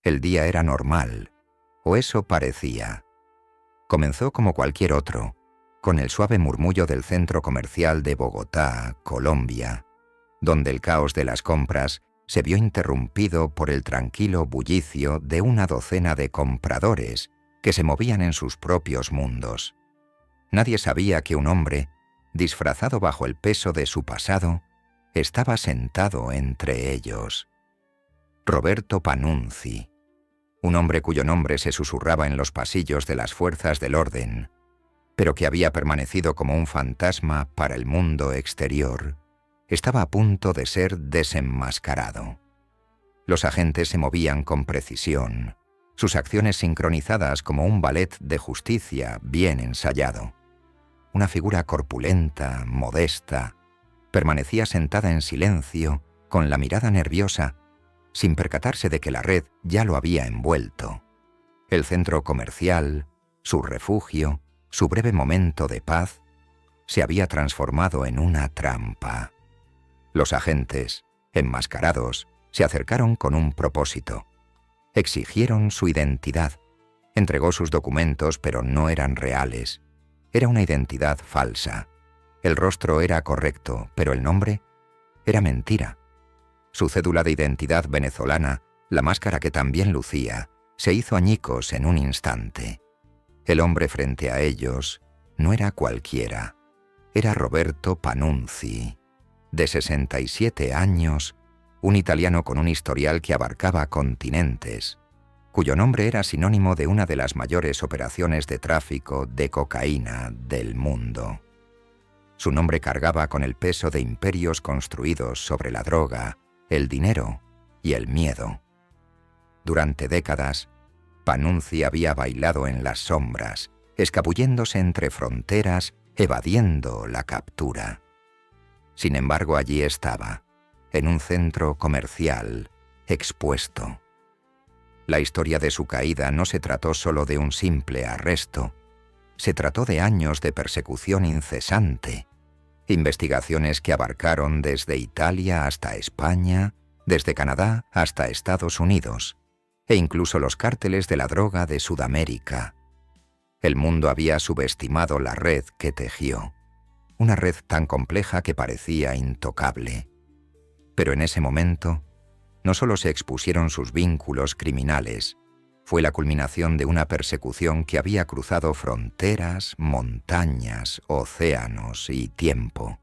El día era normal, o eso parecía. Comenzó como cualquier otro, con el suave murmullo del centro comercial de Bogotá, Colombia, donde el caos de las compras se vio interrumpido por el tranquilo bullicio de una docena de compradores que se movían en sus propios mundos. Nadie sabía que un hombre, disfrazado bajo el peso de su pasado, estaba sentado entre ellos. Roberto Panunzi, un hombre cuyo nombre se susurraba en los pasillos de las fuerzas del orden, pero que había permanecido como un fantasma para el mundo exterior, estaba a punto de ser desenmascarado. Los agentes se movían con precisión, sus acciones sincronizadas como un ballet de justicia bien ensayado. Una figura corpulenta, modesta, permanecía sentada en silencio, con la mirada nerviosa, sin percatarse de que la red ya lo había envuelto. El centro comercial, su refugio, su breve momento de paz, se había transformado en una trampa. Los agentes, enmascarados, se acercaron con un propósito. Exigieron su identidad. Entregó sus documentos, pero no eran reales. Era una identidad falsa. El rostro era correcto, pero el nombre era mentira. Su cédula de identidad venezolana, la máscara que también lucía, se hizo añicos en un instante. El hombre frente a ellos no era cualquiera. Era Roberto Panunzi, de 67 años, un italiano con un historial que abarcaba continentes, cuyo nombre era sinónimo de una de las mayores operaciones de tráfico de cocaína del mundo. Su nombre cargaba con el peso de imperios construidos sobre la droga, el dinero y el miedo. Durante décadas, Panunzi había bailado en las sombras, escabulléndose entre fronteras, evadiendo la captura. Sin embargo, allí estaba, en un centro comercial, expuesto. La historia de su caída no se trató solo de un simple arresto, se trató de años de persecución incesante, investigaciones que abarcaron desde Italia hasta España, desde Canadá hasta Estados Unidos, e incluso los cárteles de la droga de Sudamérica. El mundo había subestimado la red que tejió, una red tan compleja que parecía intocable. Pero en ese momento, no solo se expusieron sus vínculos criminales, fue la culminación de una persecución que había cruzado fronteras, montañas, océanos y tiempo.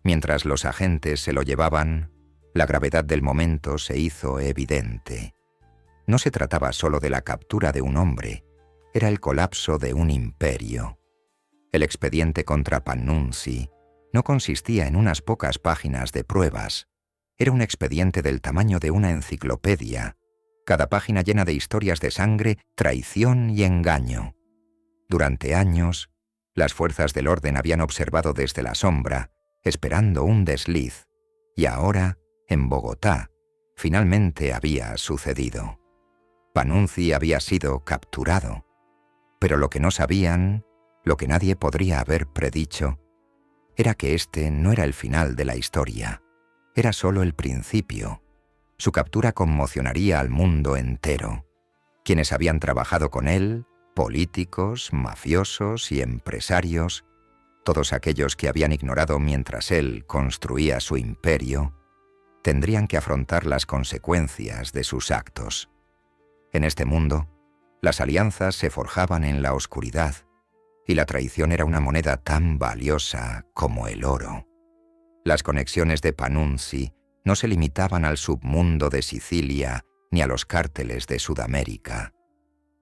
Mientras los agentes se lo llevaban, la gravedad del momento se hizo evidente. No se trataba solo de la captura de un hombre, era el colapso de un imperio. El expediente contra Panunzi no consistía en unas pocas páginas de pruebas. Era un expediente del tamaño de una enciclopedia, cada página llena de historias de sangre, traición y engaño. Durante años, las fuerzas del orden habían observado desde la sombra, esperando un desliz, y ahora, en Bogotá, finalmente había sucedido. Panunzi había sido capturado, pero lo que no sabían, lo que nadie podría haber predicho, era que este no era el final de la historia, era solo el principio. Su captura conmocionaría al mundo entero. Quienes habían trabajado con él, políticos, mafiosos y empresarios, todos aquellos que habían ignorado mientras él construía su imperio, tendrían que afrontar las consecuencias de sus actos. En este mundo, las alianzas se forjaban en la oscuridad, y la traición era una moneda tan valiosa como el oro. Las conexiones de Panunzi no se limitaban al submundo de Sicilia ni a los cárteles de Sudamérica.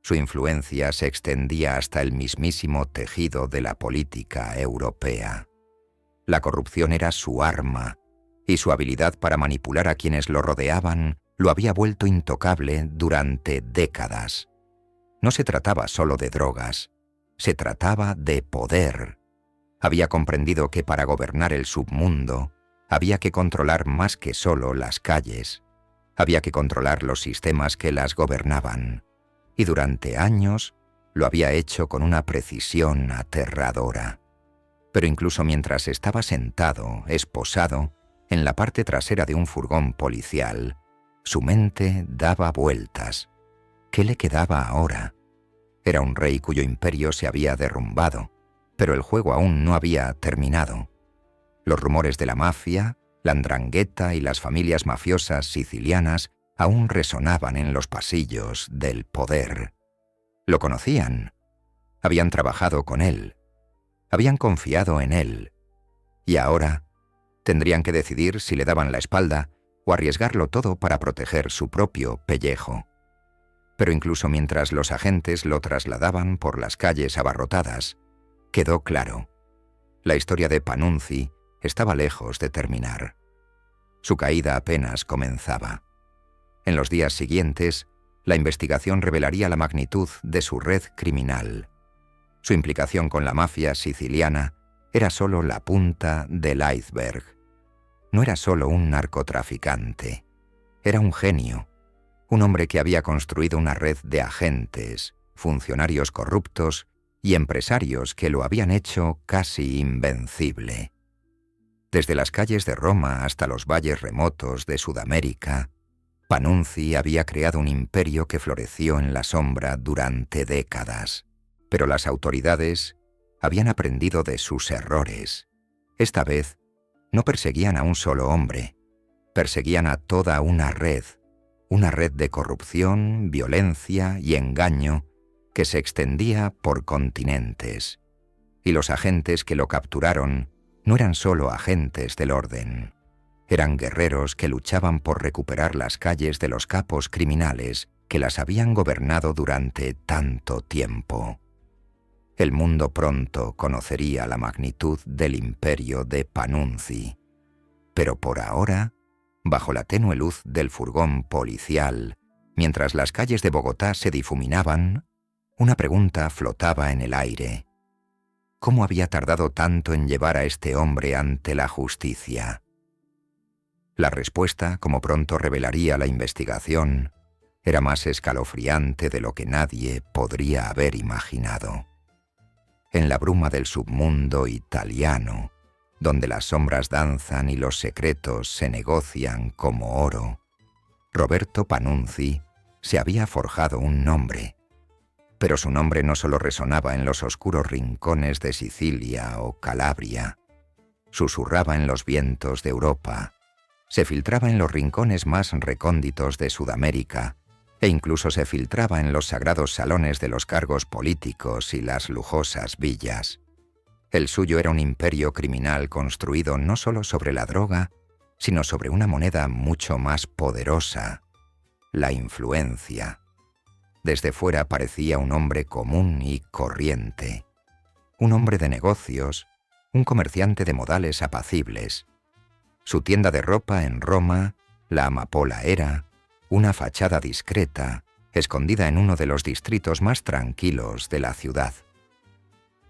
Su influencia se extendía hasta el mismísimo tejido de la política europea. La corrupción era su arma, y su habilidad para manipular a quienes lo rodeaban lo había vuelto intocable durante décadas. No se trataba solo de drogas, se trataba de poder. Había comprendido que para gobernar el submundo había que controlar más que solo las calles. Había que controlar los sistemas que las gobernaban. Y durante años lo había hecho con una precisión aterradora. Pero incluso mientras estaba sentado, esposado, en la parte trasera de un furgón policial, Su mente daba vueltas. ¿Qué le quedaba ahora? Era un rey cuyo imperio se había derrumbado, pero el juego aún no había terminado. Los rumores de la mafia, la 'ndrangheta y las familias mafiosas sicilianas aún resonaban en los pasillos del poder. Lo conocían. Habían trabajado con él. Habían confiado en él. Y ahora tendrían que decidir si le daban la espalda o arriesgarlo todo para proteger su propio pellejo. Pero incluso mientras los agentes lo trasladaban por las calles abarrotadas, quedó claro. La historia de Panunzi estaba lejos de terminar. Su caída apenas comenzaba. En los días siguientes, la investigación revelaría la magnitud de su red criminal. Su implicación con la mafia siciliana era solo la punta del iceberg. No era solo un narcotraficante. Era un genio. Un hombre que había construido una red de agentes, funcionarios corruptos y empresarios que lo habían hecho casi invencible. Desde las calles de Roma hasta los valles remotos de Sudamérica, Panunzi había creado un imperio que floreció en la sombra durante décadas. Pero las autoridades habían aprendido de sus errores. Esta vez, no perseguían a un solo hombre, perseguían a toda una red de corrupción, violencia y engaño que se extendía por continentes. Y los agentes que lo capturaron no eran solo agentes del orden. Eran guerreros que luchaban por recuperar las calles de los capos criminales que las habían gobernado durante tanto tiempo. El mundo pronto conocería la magnitud del imperio de Panunzi. Pero por ahora, bajo la tenue luz del furgón policial, mientras las calles de Bogotá se difuminaban, una pregunta flotaba en el aire. ¿Cómo había tardado tanto en llevar a este hombre ante la justicia? La respuesta, como pronto revelaría la investigación, era más escalofriante de lo que nadie podría haber imaginado. En la bruma del submundo italiano, donde las sombras danzan y los secretos se negocian como oro, Roberto Panunzi se había forjado un nombre. Pero su nombre no solo resonaba en los oscuros rincones de Sicilia o Calabria, susurraba en los vientos de Europa, se filtraba en los rincones más recónditos de Sudamérica, e incluso se filtraba en los sagrados salones de los cargos políticos y las lujosas villas. El suyo era un imperio criminal construido no solo sobre la droga, sino sobre una moneda mucho más poderosa, la influencia. Desde fuera parecía un hombre común y corriente, un hombre de negocios, un comerciante de modales apacibles. Su tienda de ropa en Roma, la Amapola era una fachada discreta, escondida en uno de los distritos más tranquilos de la ciudad.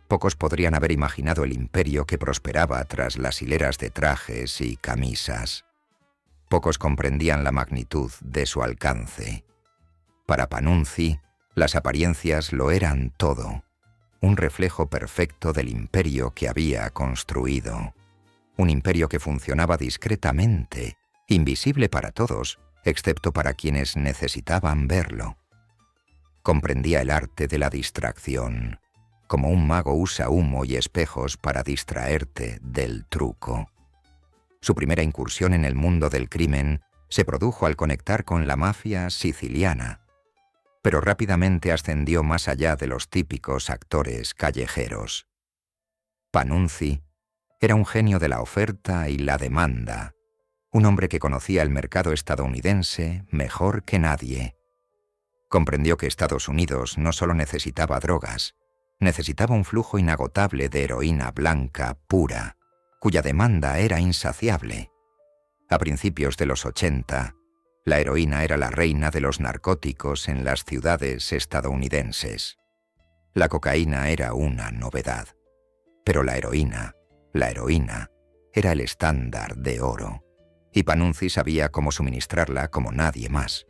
Pocos podrían haber imaginado el imperio que prosperaba tras las hileras de trajes y camisas. Pocos comprendían la magnitud de su alcance. Para Panunzi, las apariencias lo eran todo, un reflejo perfecto del imperio que había construido. Un imperio que funcionaba discretamente, invisible para todos, excepto para quienes necesitaban verlo. Comprendía el arte de la distracción, como un mago usa humo y espejos para distraerte del truco. Su primera incursión en el mundo del crimen se produjo al conectar con la mafia siciliana, pero rápidamente ascendió más allá de los típicos actores callejeros. Panunzi era un genio de la oferta y la demanda, un hombre que conocía el mercado estadounidense mejor que nadie. Comprendió que Estados Unidos no solo necesitaba drogas, necesitaba un flujo inagotable de heroína blanca pura, cuya demanda era insaciable. A principios de los 80, la heroína era la reina de los narcóticos en las ciudades estadounidenses. La cocaína era una novedad, pero la heroína era el estándar de oro, y Panunzi sabía cómo suministrarla como nadie más.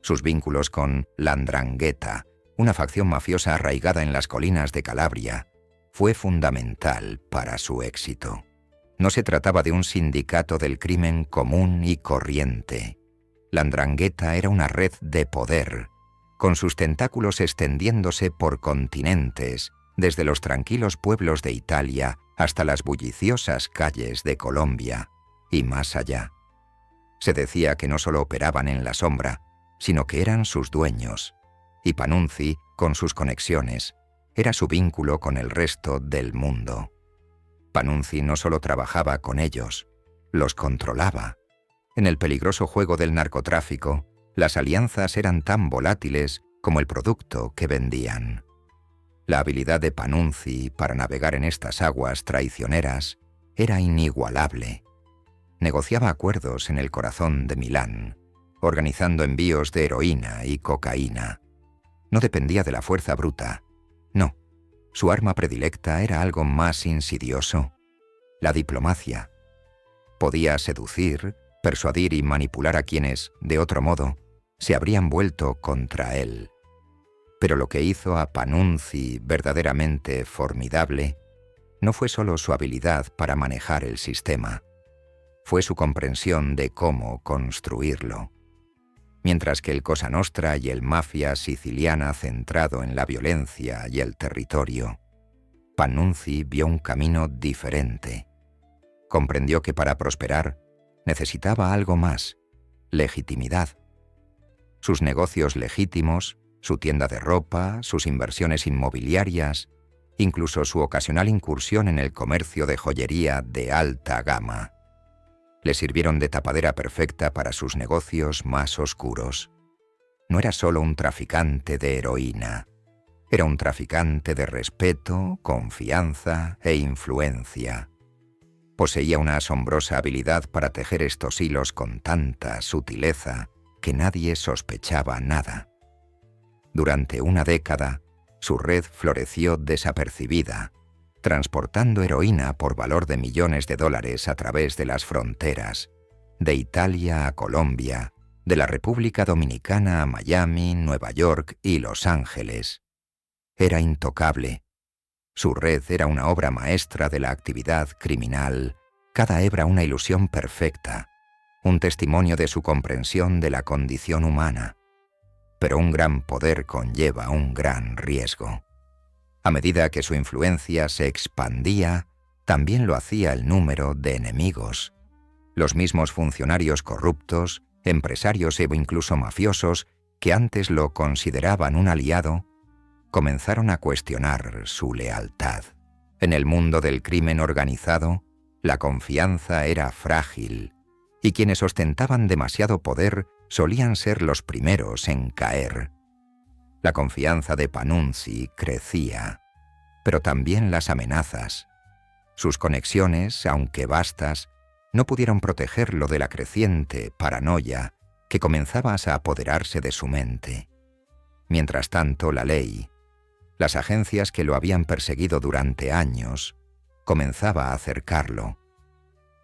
Sus vínculos con la 'ndrangheta, una facción mafiosa arraigada en las colinas de Calabria, fue fundamental para su éxito. No se trataba de un sindicato del crimen común y corriente. La 'Ndrangheta era una red de poder, con sus tentáculos extendiéndose por continentes, desde los tranquilos pueblos de Italia hasta las bulliciosas calles de Colombia y más allá. Se decía que no solo operaban en la sombra, sino que eran sus dueños, y Panunzi, con sus conexiones, era su vínculo con el resto del mundo. Panunzi no solo trabajaba con ellos, los controlaba. En el peligroso juego del narcotráfico, las alianzas eran tan volátiles como el producto que vendían. La habilidad de Panunzi para navegar en estas aguas traicioneras era inigualable. Negociaba acuerdos en el corazón de Milán, organizando envíos de heroína y cocaína. No dependía de la fuerza bruta. No, su arma predilecta era algo más insidioso: la diplomacia. Podía seducir, persuadir y manipular a quienes, de otro modo, se habrían vuelto contra él. Pero lo que hizo a Panunzi verdaderamente formidable no fue solo su habilidad para manejar el sistema, fue su comprensión de cómo construirlo. Mientras que el Cosa Nostra y el Mafia siciliana centrado en la violencia y el territorio, Panunzi vio un camino diferente. Comprendió que para prosperar necesitaba algo más: legitimidad. Sus negocios legítimos, su tienda de ropa, sus inversiones inmobiliarias, incluso su ocasional incursión en el comercio de joyería de alta gama, le sirvieron de tapadera perfecta para sus negocios más oscuros. No era solo un traficante de heroína, era un traficante de respeto, confianza e influencia. Poseía una asombrosa habilidad para tejer estos hilos con tanta sutileza que nadie sospechaba nada. Durante una década, su red floreció desapercibida, transportando heroína por valor de millones de dólares a través de las fronteras, de Italia a Colombia, de la República Dominicana a Miami, Nueva York y Los Ángeles. Era intocable. Su red era una obra maestra de la actividad criminal, cada hebra una ilusión perfecta, un testimonio de su comprensión de la condición humana. Pero un gran poder conlleva un gran riesgo. A medida que su influencia se expandía, también lo hacía el número de enemigos. Los mismos funcionarios corruptos, empresarios e incluso mafiosos, que antes lo consideraban un aliado, comenzaron a cuestionar su lealtad. En el mundo del crimen organizado, la confianza era frágil, y quienes ostentaban demasiado poder solían ser los primeros en caer. La confianza de Panunzi crecía, pero también las amenazas. Sus conexiones, aunque vastas, no pudieron protegerlo de la creciente paranoia que comenzaba a apoderarse de su mente. Mientras tanto, la ley, las agencias que lo habían perseguido durante años, comenzaba a acercarlo.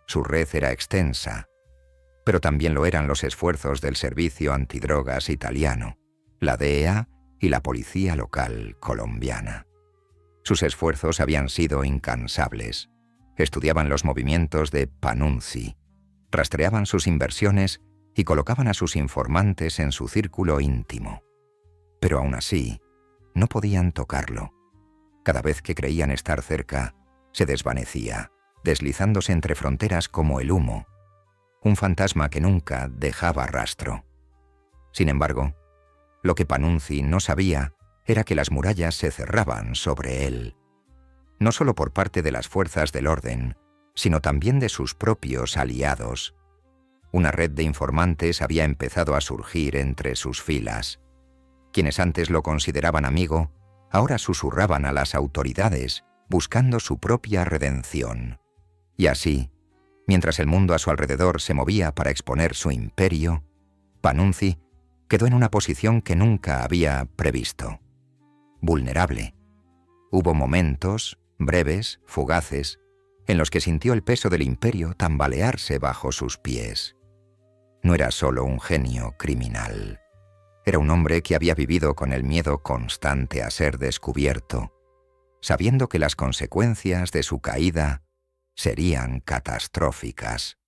Su red era extensa, pero también lo eran los esfuerzos del Servicio Antidrogas italiano, la DEA y la policía local colombiana. Sus esfuerzos habían sido incansables. Estudiaban los movimientos de Panunzi, rastreaban sus inversiones y colocaban a sus informantes en su círculo íntimo. Pero aún así, no podían tocarlo. Cada vez que creían estar cerca, se desvanecía, deslizándose entre fronteras como el humo, un fantasma que nunca dejaba rastro. Sin embargo, lo que Panunzi no sabía era que las murallas se cerraban sobre él, no solo por parte de las fuerzas del orden, sino también de sus propios aliados. Una red de informantes había empezado a surgir entre sus filas. Quienes antes lo consideraban amigo, ahora susurraban a las autoridades, buscando su propia redención. Y así, mientras el mundo a su alrededor se movía para exponer su imperio, Panunzi quedó en una posición que nunca había previsto. Vulnerable. Hubo momentos, breves, fugaces, en los que sintió el peso del imperio tambalearse bajo sus pies. No era solo un genio criminal. Era un hombre que había vivido con el miedo constante a ser descubierto, sabiendo que las consecuencias de su caída serían catastróficas.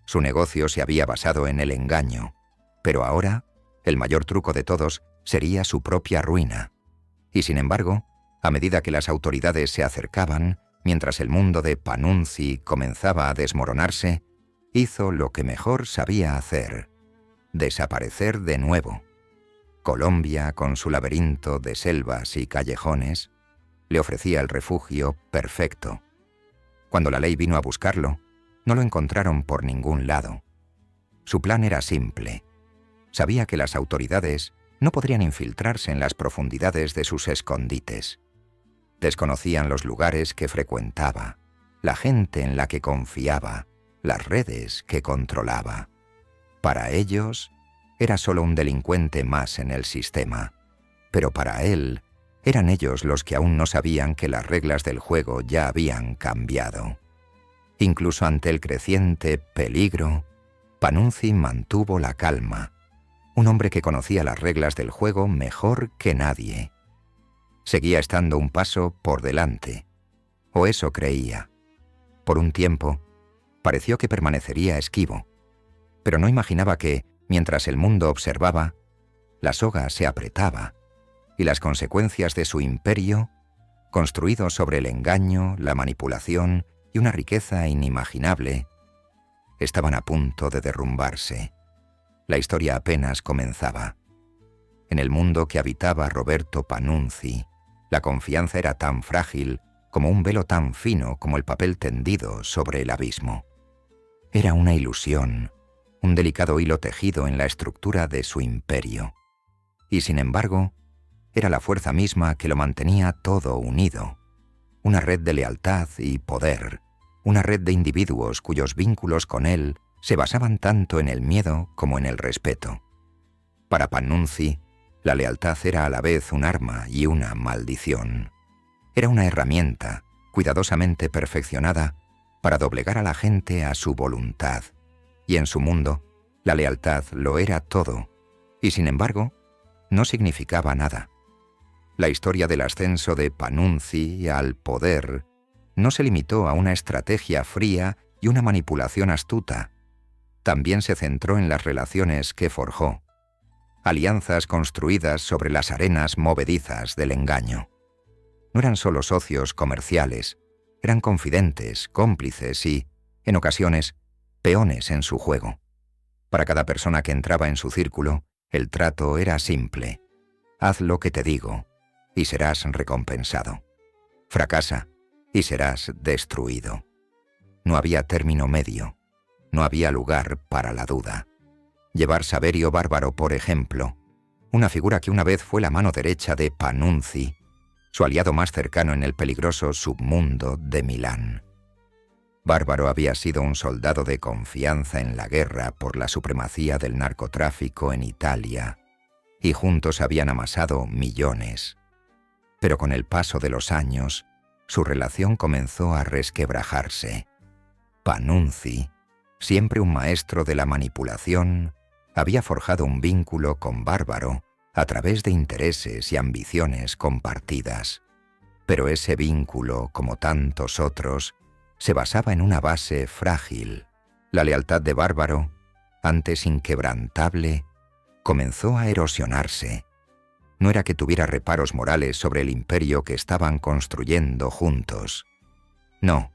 Su negocio se había basado en el engaño, Pero ahora, el mayor truco de todos sería su propia ruina. Y sin embargo, a medida que las autoridades se acercaban, mientras el mundo de Panunzi comenzaba a desmoronarse, hizo lo que mejor sabía hacer: desaparecer de nuevo. Colombia, con su laberinto de selvas y callejones, le ofrecía el refugio perfecto. Cuando la ley vino a buscarlo, no lo encontraron por ningún lado. Su plan era simple. Sabía que las autoridades no podrían infiltrarse en las profundidades de sus escondites. Desconocían los lugares que frecuentaba, la gente en la que confiaba, las redes que controlaba. Para ellos, era solo un delincuente más en el sistema, pero para él, eran ellos los que aún no sabían que las reglas del juego ya habían cambiado. Incluso ante el creciente peligro, Panunzi mantuvo la calma, un hombre que conocía las reglas del juego mejor que nadie. Seguía estando un paso por delante, o eso creía. Por un tiempo, pareció que permanecería esquivo, pero no imaginaba que, mientras el mundo observaba, la soga se apretaba y las consecuencias de su imperio, construido sobre el engaño, la manipulación y una riqueza inimaginable, estaban a punto de derrumbarse. La historia apenas comenzaba. En el mundo que habitaba Roberto Panunzi, la confianza era tan frágil como un velo tan fino como el papel tendido sobre el abismo. Era una ilusión, un delicado hilo tejido en la estructura de su imperio. Y sin embargo, era la fuerza misma que lo mantenía todo unido. Una red de lealtad y poder, una red de individuos cuyos vínculos con él se basaban tanto en el miedo como en el respeto. Para Panunzi, la lealtad era a la vez un arma y una maldición. Era una herramienta, cuidadosamente perfeccionada, para doblegar a la gente a su voluntad. Y en su mundo, la lealtad lo era todo, y sin embargo, no significaba nada. La historia del ascenso de Panunzi al poder no se limitó a una estrategia fría y una manipulación astuta. También se centró en las relaciones que forjó, alianzas construidas sobre las arenas movedizas del engaño. No eran solo socios comerciales, eran confidentes, cómplices y, en ocasiones, peones en su juego. Para cada persona que entraba en su círculo, el trato era simple: haz lo que te digo, y serás recompensado. Fracasa, y serás destruido. No había término medio, no había lugar para la duda. Llevar Saverio Bárbaro, por ejemplo, una figura que una vez fue la mano derecha de Panunzi, su aliado más cercano en el peligroso submundo de Milán. Bárbaro había sido un soldado de confianza en la guerra por la supremacía del narcotráfico en Italia, y juntos habían amasado millones. Pero con el paso de los años, su relación comenzó a resquebrajarse. Panunzi, siempre un maestro de la manipulación, había forjado un vínculo con Bárbaro a través de intereses y ambiciones compartidas. Pero ese vínculo, como tantos otros, se basaba en una base frágil. La lealtad de Bárbaro, antes inquebrantable, comenzó a erosionarse. No era que tuviera reparos morales sobre el imperio que estaban construyendo juntos. No,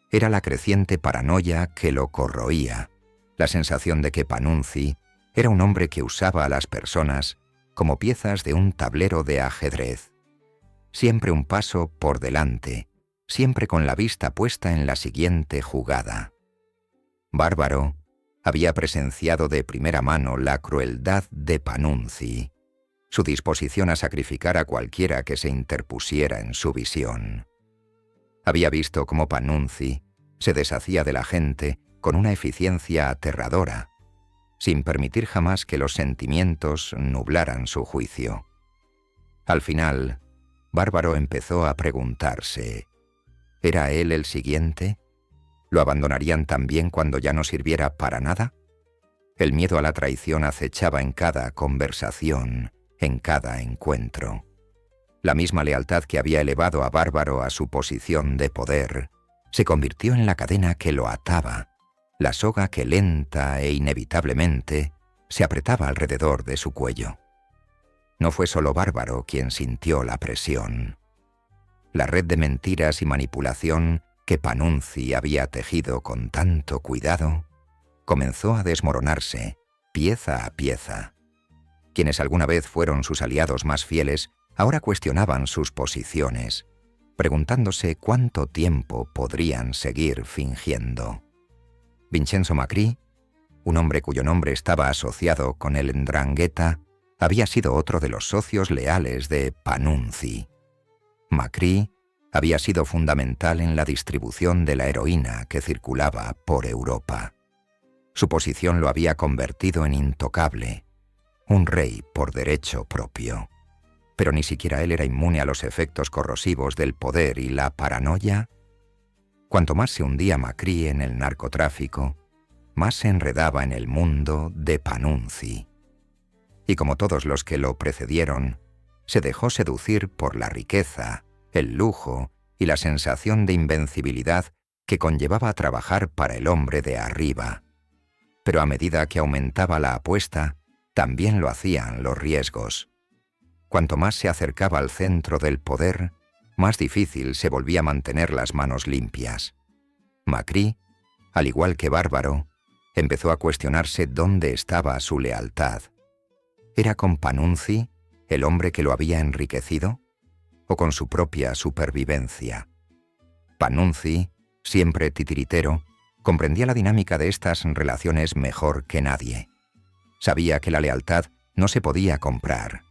era la creciente paranoia que lo corroía, la sensación de que Panunzi era un hombre que usaba a las personas como piezas de un tablero de ajedrez. Siempre un paso por delante, siempre con la vista puesta en la siguiente jugada. Bárbaro había presenciado de primera mano la crueldad de Panunzi, su disposición a sacrificar a cualquiera que se interpusiera en su visión. Había visto cómo Panunzi se deshacía de la gente con una eficiencia aterradora, sin permitir jamás que los sentimientos nublaran su juicio. Al final, Bárbaro empezó a preguntarse: ¿era él el siguiente? ¿Lo abandonarían también cuando ya no sirviera para nada? El miedo a la traición acechaba en cada conversación, en cada encuentro. La misma lealtad que había elevado a Bárbaro a su posición de poder se convirtió en la cadena que lo ataba, la soga que lenta e inevitablemente se apretaba alrededor de su cuello. No fue solo Bárbaro quien sintió la presión. La red de mentiras y manipulación que Panunzi había tejido con tanto cuidado comenzó a desmoronarse, pieza a pieza. Quienes alguna vez fueron sus aliados más fieles ahora cuestionaban sus posiciones, preguntándose cuánto tiempo podrían seguir fingiendo. Vincenzo Macri, un hombre cuyo nombre estaba asociado con el 'Ndrangheta, había sido otro de los socios leales de Panunzi. Macri había sido fundamental en la distribución de la heroína que circulaba por Europa. Su posición lo había convertido en intocable, un rey por derecho propio. Pero ni siquiera él era inmune a los efectos corrosivos del poder y la paranoia. Cuanto más se hundía Macri en el narcotráfico, más se enredaba en el mundo de Panunzi. Y como todos los que lo precedieron, se dejó seducir por la riqueza, el lujo y la sensación de invencibilidad que conllevaba trabajar para el hombre de arriba. Pero a medida que aumentaba la apuesta, también lo hacían los riesgos. Cuanto más se acercaba al centro del poder, más difícil se volvía mantener las manos limpias. Macri, al igual que Bárbaro, empezó a cuestionarse dónde estaba su lealtad. ¿Era con Panunzi, el hombre que lo había enriquecido, o con su propia supervivencia? Panunzi, siempre titiritero, comprendía la dinámica de estas relaciones mejor que nadie. Sabía que la lealtad no se podía comprar.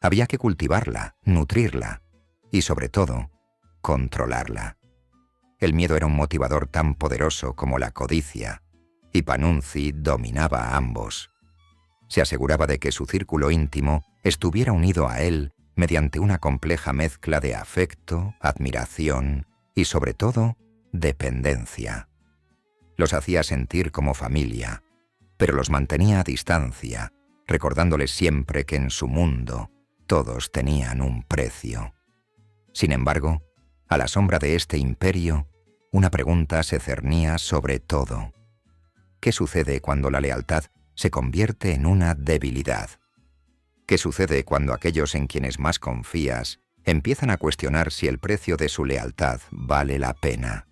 Había que cultivarla, nutrirla y, sobre todo, controlarla. El miedo era un motivador tan poderoso como la codicia, y Panunzi dominaba a ambos. Se aseguraba de que su círculo íntimo estuviera unido a él mediante una compleja mezcla de afecto, admiración y, sobre todo, dependencia. Los hacía sentir como familia, pero los mantenía a distancia, recordándoles siempre que en su mundo todos tenían un precio. Sin embargo, a la sombra de este imperio, una pregunta se cernía sobre todo. ¿Qué sucede cuando la lealtad se convierte en una debilidad? ¿Qué sucede cuando aquellos en quienes más confías empiezan a cuestionar si el precio de su lealtad vale la pena?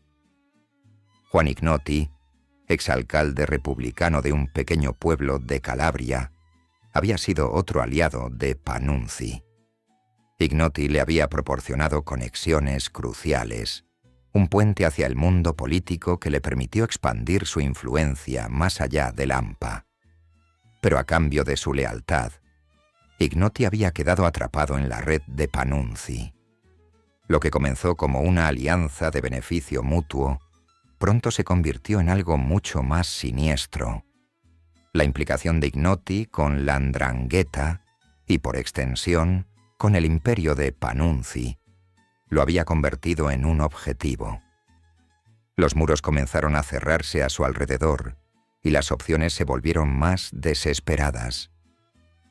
Juan Ignoti, exalcalde republicano de un pequeño pueblo de Calabria, había sido otro aliado de Panunzi. Ignoti le había proporcionado conexiones cruciales, un puente hacia el mundo político que le permitió expandir su influencia más allá del AMPA. Pero a cambio de su lealtad, Ignoti había quedado atrapado en la red de Panunzi. Lo que comenzó como una alianza de beneficio mutuo, pronto se convirtió en algo mucho más siniestro. La implicación de Ignoti con la 'Ndrangheta y, por extensión, con el imperio de Panunzi, lo había convertido en un objetivo. Los muros comenzaron a cerrarse a su alrededor y las opciones se volvieron más desesperadas.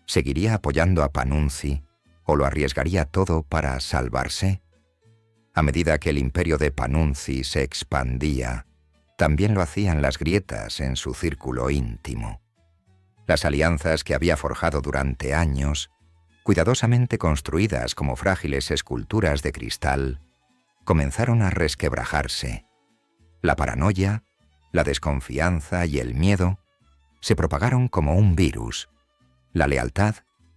¿Seguiría apoyando a Panunzi o lo arriesgaría todo para salvarse? A medida que el imperio de Panunzi se expandía, también lo hacían las grietas en su círculo íntimo. Las alianzas que había forjado durante años, cuidadosamente construidas como frágiles esculturas de cristal, comenzaron a resquebrajarse. La paranoia, la desconfianza y el miedo se propagaron como un virus. La lealtad,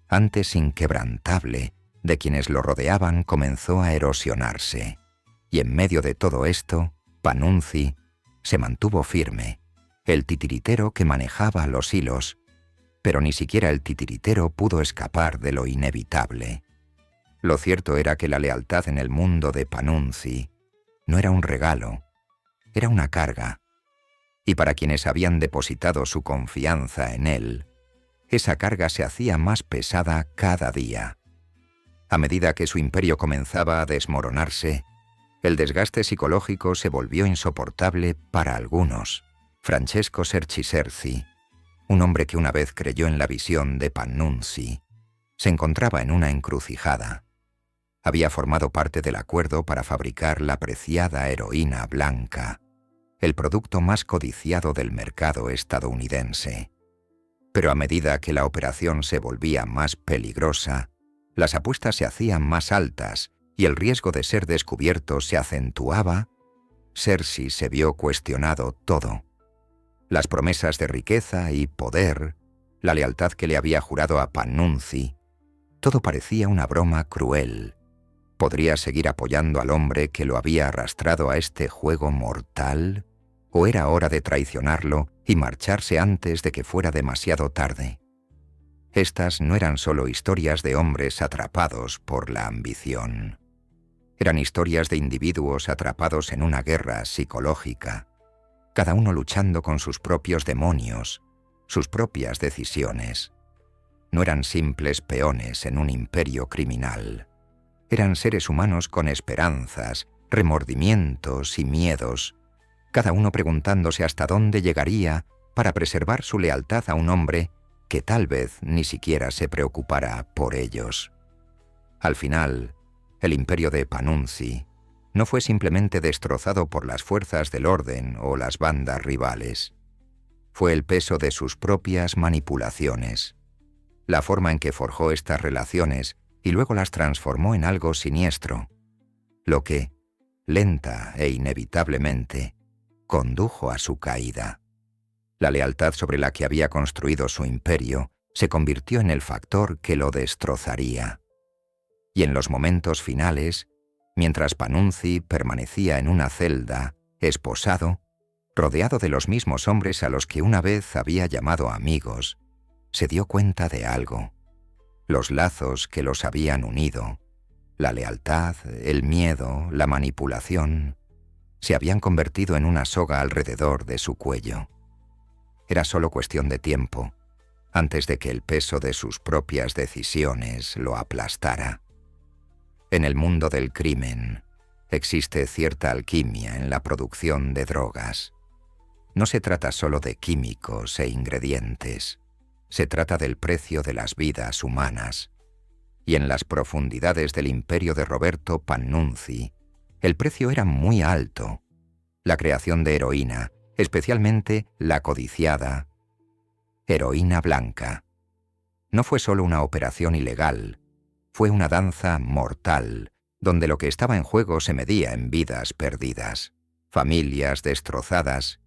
antes inquebrantable, de quienes lo rodeaban comenzó a erosionarse. Y en medio de todo esto, Panunzi se mantuvo firme, el titiritero que manejaba los hilos, pero ni siquiera el titiritero pudo escapar de lo inevitable. Lo cierto era que la lealtad en el mundo de Panunzi no era un regalo, era una carga, y para quienes habían depositado su confianza en él, esa carga se hacía más pesada cada día. A medida que su imperio comenzaba a desmoronarse, el desgaste psicológico se volvió insoportable para algunos. Francesco Cerci, un hombre que una vez creyó en la visión de Panunzi, se encontraba en una encrucijada. Había formado parte del acuerdo para fabricar la preciada heroína blanca, el producto más codiciado del mercado estadounidense. Pero a medida que la operación se volvía más peligrosa, las apuestas se hacían más altas y el riesgo de ser descubierto se acentuaba, Cersei se vio cuestionado todo. Las promesas de riqueza y poder, la lealtad que le había jurado a Pannunzi, todo parecía una broma cruel. ¿Podría seguir apoyando al hombre que lo había arrastrado a este juego mortal? ¿O era hora de traicionarlo y marcharse antes de que fuera demasiado tarde? Estas no eran solo historias de hombres atrapados por la ambición. Eran historias de individuos atrapados en una guerra psicológica, cada uno luchando con sus propios demonios, sus propias decisiones. No eran simples peones en un imperio criminal. Eran seres humanos con esperanzas, remordimientos y miedos, cada uno preguntándose hasta dónde llegaría para preservar su lealtad a un hombre que tal vez ni siquiera se preocupara por ellos. Al final, el imperio de Pannunzi no fue simplemente destrozado por las fuerzas del orden o las bandas rivales. Fue el peso de sus propias manipulaciones, la forma en que forjó estas relaciones y luego las transformó en algo siniestro, lo que, lenta e inevitablemente, condujo a su caída. La lealtad sobre la que había construido su imperio se convirtió en el factor que lo destrozaría. Y en los momentos finales, mientras Pannunzi permanecía en una celda, esposado, rodeado de los mismos hombres a los que una vez había llamado amigos, se dio cuenta de algo. Los lazos que los habían unido, la lealtad, el miedo, la manipulación, se habían convertido en una soga alrededor de su cuello. Era solo cuestión de tiempo, antes de que el peso de sus propias decisiones lo aplastara. En el mundo del crimen, existe cierta alquimia en la producción de drogas. No se trata solo de químicos e ingredientes, se trata del precio de las vidas humanas. Y en las profundidades del imperio de Roberto Pannunzi, el precio era muy alto. La creación de heroína, especialmente la codiciada heroína blanca, no fue solo una operación ilegal, fue una danza mortal, donde lo que estaba en juego se medía en vidas perdidas, familias destrozadas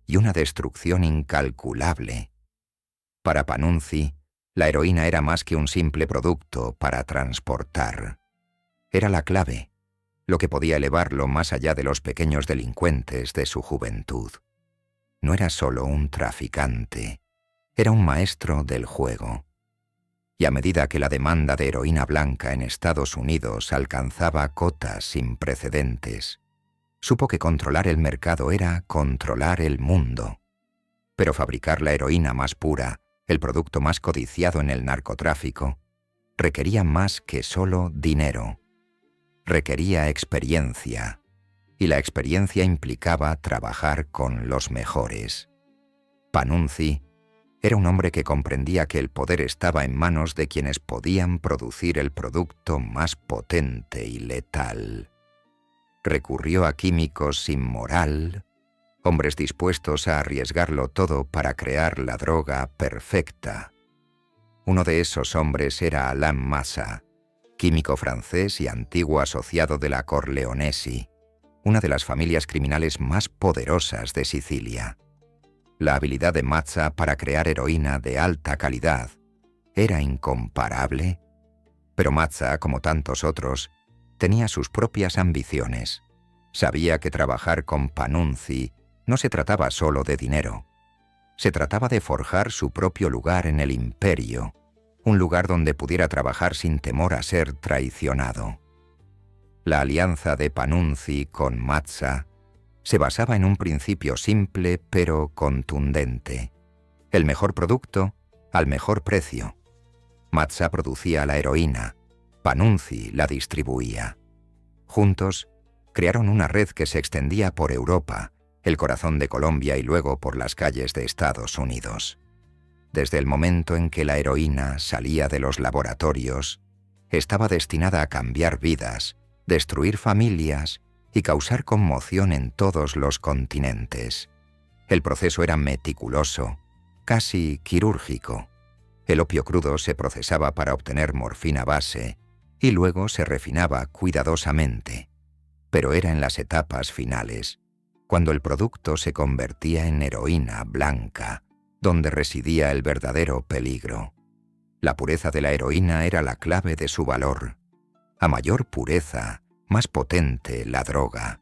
y una destrucción incalculable. Para Pannunzi, la heroína era más que un simple producto para transportar. Era la clave, lo que podía elevarlo más allá de los pequeños delincuentes de su juventud. No era solo un traficante, era un maestro del juego. Y a medida que la demanda de heroína blanca en Estados Unidos alcanzaba cotas sin precedentes, supo que controlar el mercado era controlar el mundo. Pero fabricar la heroína más pura, el producto más codiciado en el narcotráfico, requería más que solo dinero. Requería experiencia, y la experiencia implicaba trabajar con los mejores. Pannunzi era un hombre que comprendía que el poder estaba en manos de quienes podían producir el producto más potente y letal. Recurrió a químicos sin moral, hombres dispuestos a arriesgarlo todo para crear la droga perfecta. Uno de esos hombres era Alain Massa, químico francés y antiguo asociado de la Corleonesi, una de las familias criminales más poderosas de Sicilia. La habilidad de Massa para crear heroína de alta calidad era incomparable, pero Massa, como tantos otros, tenía sus propias ambiciones. Sabía que trabajar con Pannunzi no se trataba solo de dinero. Se trataba de forjar su propio lugar en el imperio, un lugar donde pudiera trabajar sin temor a ser traicionado. La alianza de Pannunzi con Massa se basaba en un principio simple pero contundente. El mejor producto al mejor precio. Massa producía la heroína, Pannunzi la distribuía. Juntos, crearon una red que se extendía por Europa, el corazón de Colombia y luego por las calles de Estados Unidos. Desde el momento en que la heroína salía de los laboratorios, estaba destinada a cambiar vidas, destruir familias y causar conmoción en todos los continentes. El proceso era meticuloso, casi quirúrgico. El opio crudo se procesaba para obtener morfina base y luego se refinaba cuidadosamente. Pero era en las etapas finales, cuando el producto se convertía en heroína blanca, donde residía el verdadero peligro. La pureza de la heroína era la clave de su valor. A mayor pureza, más potente la droga.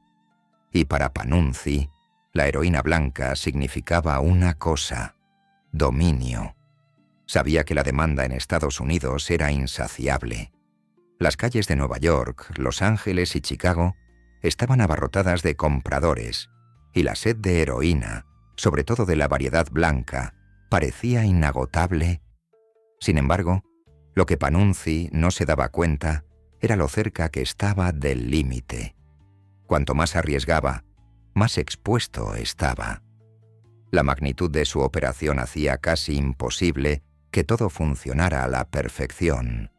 Y para Panunzi, la heroína blanca significaba una cosa: dominio. Sabía que la demanda en Estados Unidos era insaciable. Las calles de Nueva York, Los Ángeles y Chicago estaban abarrotadas de compradores, y la sed de heroína, sobre todo de la variedad blanca, parecía inagotable. Sin embargo, lo que Panunzi no se daba cuenta era lo cerca que estaba del límite. Cuanto más arriesgaba, más expuesto estaba. La magnitud de su operación hacía casi imposible que todo funcionara a la perfección,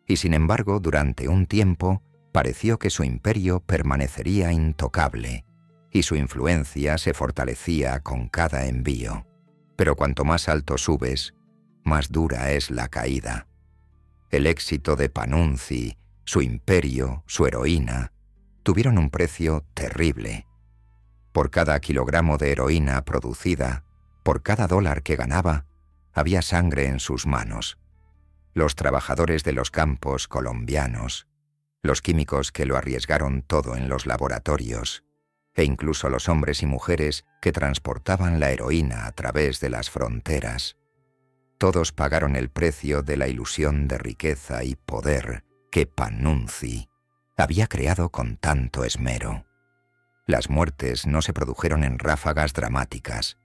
y sin embargo, durante un tiempo, pareció que su imperio permanecería intocable, y su influencia se fortalecía con cada envío. Pero cuanto más alto subes, más dura es la caída. El éxito de Panunzi, su imperio, su heroína, tuvieron un precio terrible. Por cada kilogramo de heroína producida, por cada dólar que ganaba, había sangre en sus manos. Los trabajadores de los campos colombianos, los químicos que lo arriesgaron todo en los laboratorios, e incluso los hombres y mujeres que transportaban la heroína a través de las fronteras. Todos pagaron el precio de la ilusión de riqueza y poder que Panunzi había creado con tanto esmero. Las muertes no se produjeron en ráfagas dramáticas,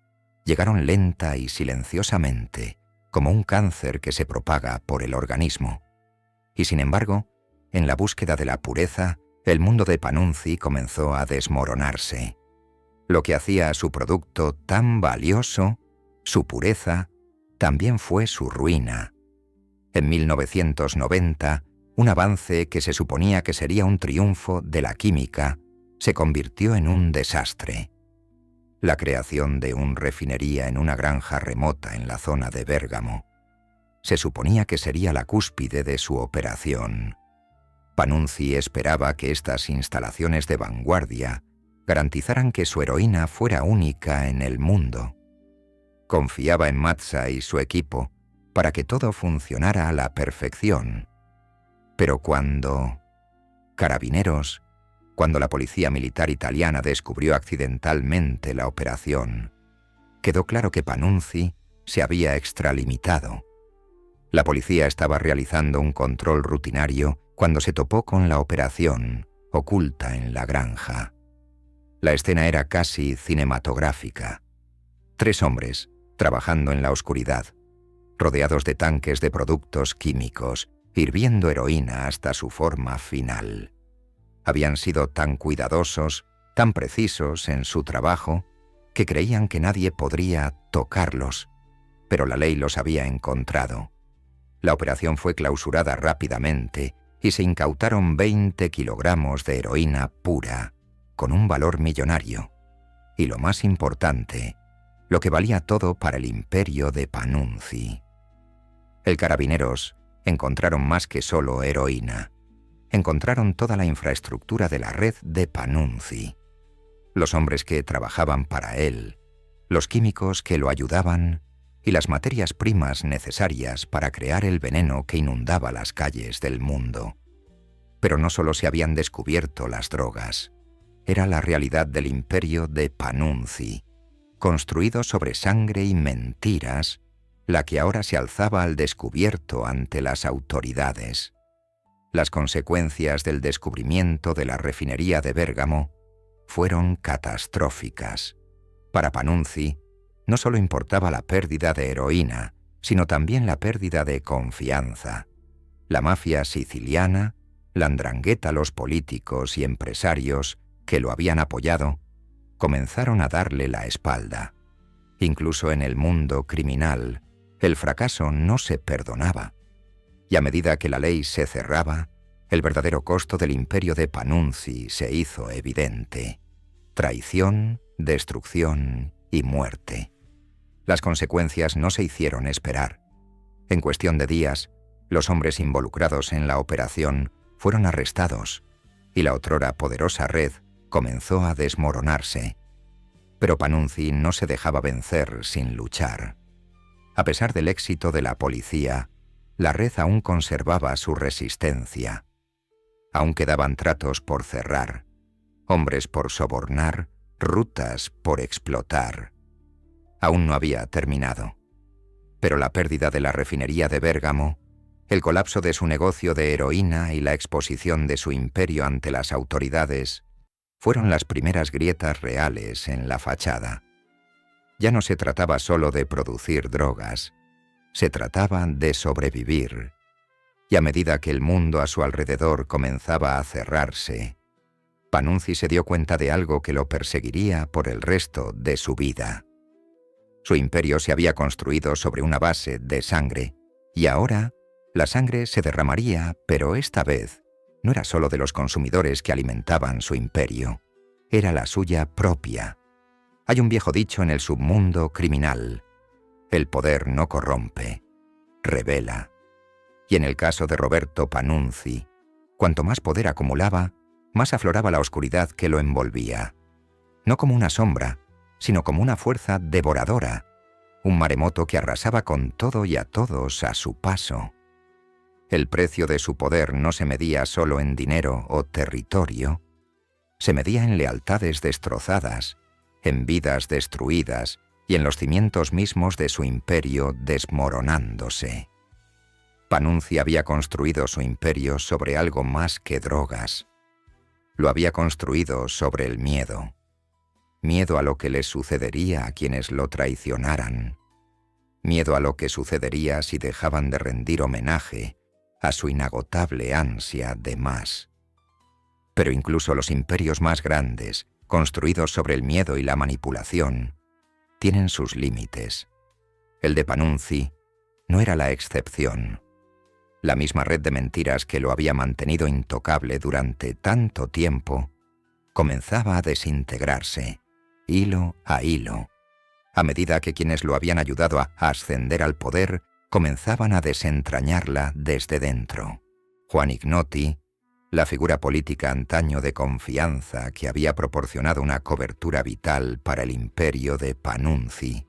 llegaron lenta y silenciosamente, como un cáncer que se propaga por el organismo. Y sin embargo, en la búsqueda de la pureza, el mundo de Panunzi comenzó a desmoronarse. Lo que hacía a su producto tan valioso, su pureza, también fue su ruina. En 1990, un avance que se suponía que sería un triunfo de la química se convirtió en un desastre. La creación de una refinería en una granja remota en la zona de Bérgamo. Se suponía que sería la cúspide de su operación. Panunzi esperaba que estas instalaciones de vanguardia garantizaran que su heroína fuera única en el mundo. Confiaba en Mazza y su equipo para que todo funcionara a la perfección. Pero cuando la policía militar italiana descubrió accidentalmente la operación, quedó claro que Panunzi se había extralimitado. La policía estaba realizando un control rutinario cuando se topó con la operación, oculta en la granja. La escena era casi cinematográfica. 3 hombres, trabajando en la oscuridad, rodeados de tanques de productos químicos, hirviendo heroína hasta su forma final. Habían sido tan cuidadosos, tan precisos en su trabajo, que creían que nadie podría tocarlos, pero la ley los había encontrado. La operación fue clausurada rápidamente y se incautaron 20 kilogramos de heroína pura, con un valor millonario. Y lo más importante, lo que valía todo para el imperio de Panunzi. El Carabineros encontraron más que solo heroína. Encontraron toda la infraestructura de la red de Panunzi. Los hombres que trabajaban para él, los químicos que lo ayudaban y las materias primas necesarias para crear el veneno que inundaba las calles del mundo. Pero no solo se habían descubierto las drogas, era la realidad del imperio de Panunzi, construido sobre sangre y mentiras, la que ahora se alzaba al descubierto ante las autoridades. Las consecuencias del descubrimiento de la refinería de Bérgamo fueron catastróficas. Para Panunzi, no solo importaba la pérdida de heroína, sino también la pérdida de confianza. La mafia siciliana, la 'ndrangheta los políticos y empresarios que lo habían apoyado, comenzaron a darle la espalda. Incluso en el mundo criminal, el fracaso no se perdonaba. Y a medida que la ley se cerraba, el verdadero costo del imperio de Panunzi se hizo evidente. Traición, destrucción y muerte. Las consecuencias no se hicieron esperar. En cuestión de días, los hombres involucrados en la operación fueron arrestados y la otrora poderosa red comenzó a desmoronarse. Pero Panunzi no se dejaba vencer sin luchar. A pesar del éxito de la policía, la red aún conservaba su resistencia. Aún quedaban tratos por cerrar, hombres por sobornar, rutas por explotar. Aún no había terminado. Pero la pérdida de la refinería de Bérgamo, el colapso de su negocio de heroína y la exposición de su imperio ante las autoridades fueron las primeras grietas reales en la fachada. Ya no se trataba solo de producir drogas, se trataba de sobrevivir. Y a medida que el mundo a su alrededor comenzaba a cerrarse, Panunzi se dio cuenta de algo que lo perseguiría por el resto de su vida. Su imperio se había construido sobre una base de sangre, y ahora la sangre se derramaría, pero esta vez no era solo de los consumidores que alimentaban su imperio, era la suya propia. Hay un viejo dicho en el submundo criminal: el poder no corrompe, revela. Y en el caso de Roberto Panunzi, cuanto más poder acumulaba, más afloraba la oscuridad que lo envolvía. No como una sombra, sino como una fuerza devoradora, un maremoto que arrasaba con todo y a todos a su paso. El precio de su poder no se medía solo en dinero o territorio, se medía en lealtades destrozadas, en vidas destruidas y en los cimientos mismos de su imperio desmoronándose. Panunzi había construido su imperio sobre algo más que drogas. Lo había construido sobre el miedo. Miedo a lo que les sucedería a quienes lo traicionaran. Miedo a lo que sucedería si dejaban de rendir homenaje a su inagotable ansia de más. Pero incluso los imperios más grandes, construidos sobre el miedo y la manipulación, tienen sus límites. El de Panunzi no era la excepción. La misma red de mentiras que lo había mantenido intocable durante tanto tiempo comenzaba a desintegrarse, hilo a hilo, a medida que quienes lo habían ayudado a ascender al poder comenzaban a desentrañarla desde dentro. Juan Ignoti, la figura política antaño de confianza que había proporcionado una cobertura vital para el imperio de Panunzi,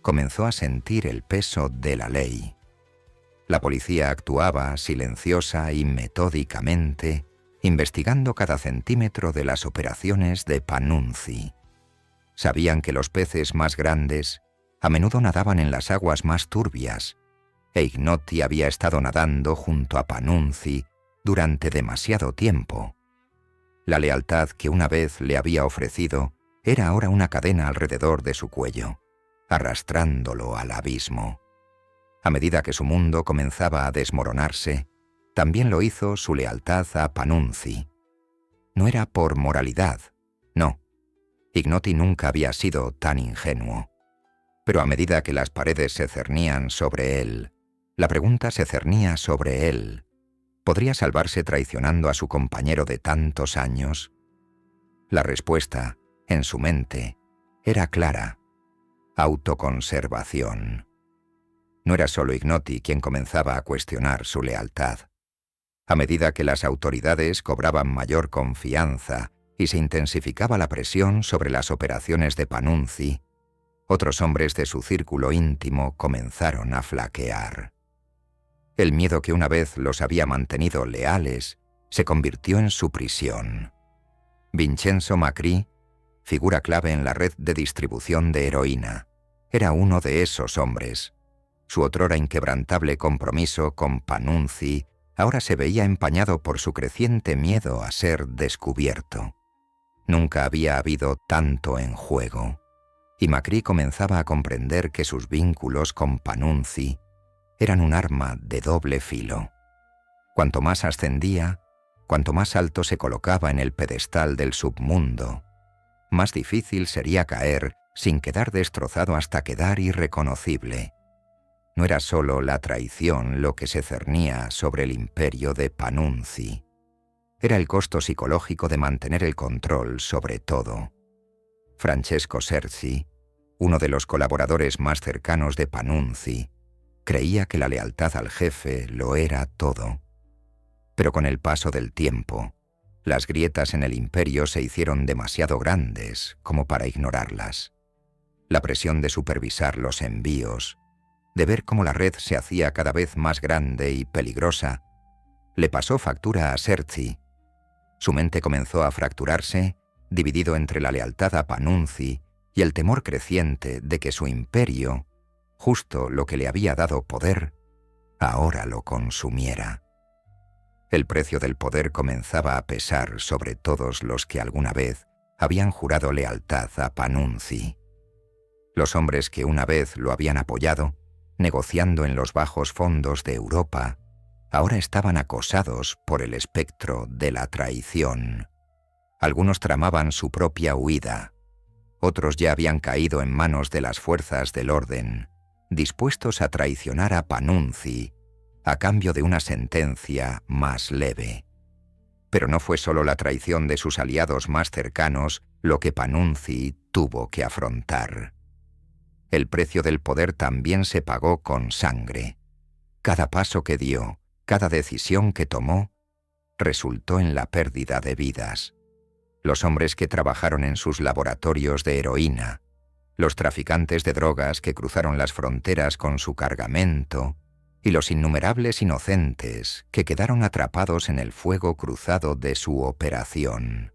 comenzó a sentir el peso de la ley. La policía actuaba silenciosa y metódicamente, investigando cada centímetro de las operaciones de Panunzi. Sabían que los peces más grandes a menudo nadaban en las aguas más turbias, e Ignoti había estado nadando junto a Panunzi durante demasiado tiempo. La lealtad que una vez le había ofrecido era ahora una cadena alrededor de su cuello, arrastrándolo al abismo. A medida que su mundo comenzaba a desmoronarse, también lo hizo su lealtad a Panunzi. No era por moralidad, no. Ignoti nunca había sido tan ingenuo. Pero a medida que las paredes se cernían sobre él, la pregunta se cernía sobre él. ¿Podría salvarse traicionando a su compañero de tantos años? La respuesta, en su mente, era clara: autoconservación. No era solo Ignoti quien comenzaba a cuestionar su lealtad. A medida que las autoridades cobraban mayor confianza y se intensificaba la presión sobre las operaciones de Panunzi, otros hombres de su círculo íntimo comenzaron a flaquear. El miedo que una vez los había mantenido leales se convirtió en su prisión. Vincenzo Macri, figura clave en la red de distribución de heroína, era uno de esos hombres. Su otrora inquebrantable compromiso con Panunzi ahora se veía empañado por su creciente miedo a ser descubierto. Nunca había habido tanto en juego, y Macri comenzaba a comprender que sus vínculos con Panunzi eran un arma de doble filo. Cuanto más ascendía, cuanto más alto se colocaba en el pedestal del submundo, más difícil sería caer sin quedar destrozado hasta quedar irreconocible. No era solo la traición lo que se cernía sobre el imperio de Panunzi. Era el costo psicológico de mantener el control sobre todo. Francesco Serzi, uno de los colaboradores más cercanos de Panunzi, creía que la lealtad al jefe lo era todo. Pero con el paso del tiempo, las grietas en el imperio se hicieron demasiado grandes como para ignorarlas. La presión de supervisar los envíos, de ver cómo la red se hacía cada vez más grande y peligrosa, le pasó factura a Serzi. Su mente comenzó a fracturarse, dividido entre la lealtad a Panunzi y el temor creciente de que su imperio, justo lo que le había dado poder, ahora lo consumiera. El precio del poder comenzaba a pesar sobre todos los que alguna vez habían jurado lealtad a Panunzi. Los hombres que una vez lo habían apoyado, negociando en los bajos fondos de Europa, ahora estaban acosados por el espectro de la traición. Algunos tramaban su propia huida, otros ya habían caído en manos de las fuerzas del orden, dispuestos a traicionar a Panunzi a cambio de una sentencia más leve. Pero no fue solo la traición de sus aliados más cercanos lo que Panunzi tuvo que afrontar. El precio del poder también se pagó con sangre. Cada paso que dio, cada decisión que tomó, resultó en la pérdida de vidas. Los hombres que trabajaron en sus laboratorios de heroína, los traficantes de drogas que cruzaron las fronteras con su cargamento, y los innumerables inocentes que quedaron atrapados en el fuego cruzado de su operación.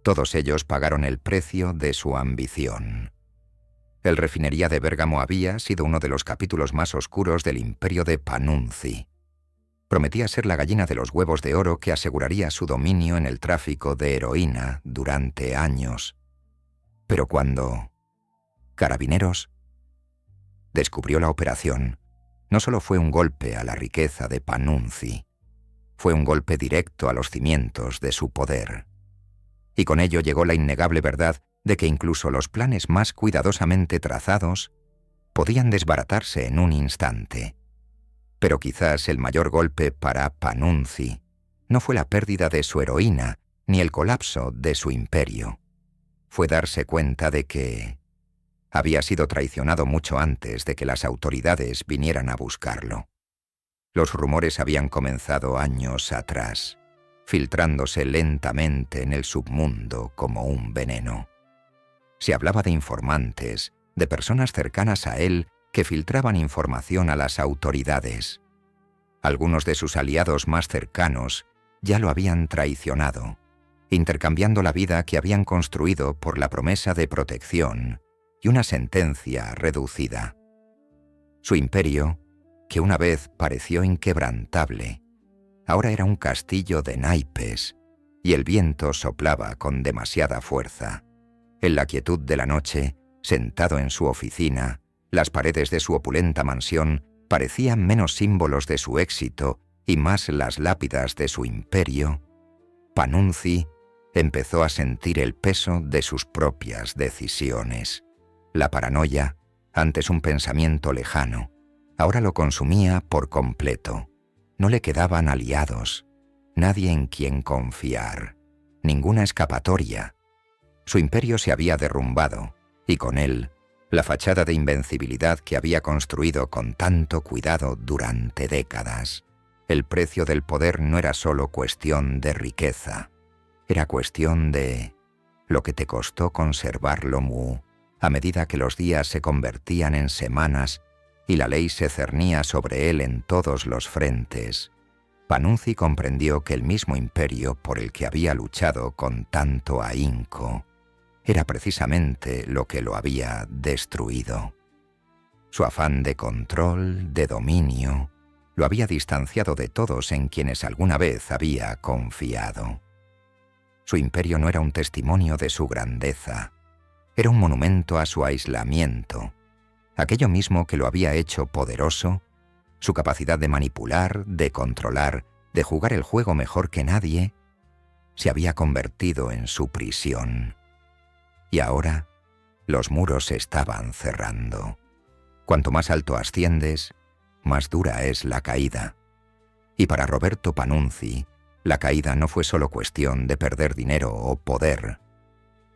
Todos ellos pagaron el precio de su ambición. El refinería de Bérgamo había sido uno de los capítulos más oscuros del imperio de Panunzi. Prometía ser la gallina de los huevos de oro que aseguraría su dominio en el tráfico de heroína durante años. Pero cuando Carabineros descubrió la operación, no solo fue un golpe a la riqueza de Panunzi, fue un golpe directo a los cimientos de su poder. Y con ello llegó la innegable verdad de que incluso los planes más cuidadosamente trazados podían desbaratarse en un instante. Pero quizás el mayor golpe para Panunzi no fue la pérdida de su heroína ni el colapso de su imperio. Fue darse cuenta de que había sido traicionado mucho antes de que las autoridades vinieran a buscarlo. Los rumores habían comenzado años atrás, filtrándose lentamente en el submundo como un veneno. Se hablaba de informantes, de personas cercanas a él que filtraban información a las autoridades. Algunos de sus aliados más cercanos ya lo habían traicionado, intercambiando la vida que habían construido por la promesa de protección y una sentencia reducida. Su imperio, que una vez pareció inquebrantable, ahora era un castillo de naipes, y el viento soplaba con demasiada fuerza. En la quietud de la noche, sentado en su oficina, las paredes de su opulenta mansión parecían menos símbolos de su éxito y más las lápidas de su imperio. Panunzi empezó a sentir el peso de sus propias decisiones. La paranoia, antes un pensamiento lejano, ahora lo consumía por completo. No le quedaban aliados, nadie en quien confiar, ninguna escapatoria. Su imperio se había derrumbado, y con él, la fachada de invencibilidad que había construido con tanto cuidado durante décadas. El precio del poder no era solo cuestión de riqueza, era cuestión de lo que te costó conservarlo a medida que los días se convertían en semanas y la ley se cernía sobre él en todos los frentes. Panunzi comprendió que el mismo imperio por el que había luchado con tanto ahínco era precisamente lo que lo había destruido. Su afán de control, de dominio, lo había distanciado de todos en quienes alguna vez había confiado. Su imperio no era un testimonio de su grandeza, era un monumento a su aislamiento. Aquello mismo que lo había hecho poderoso, su capacidad de manipular, de controlar, de jugar el juego mejor que nadie, se había convertido en su prisión. Y ahora, los muros se estaban cerrando. Cuanto más alto asciendes, más dura es la caída. Y para Roberto Panunzi, la caída no fue solo cuestión de perder dinero o poder.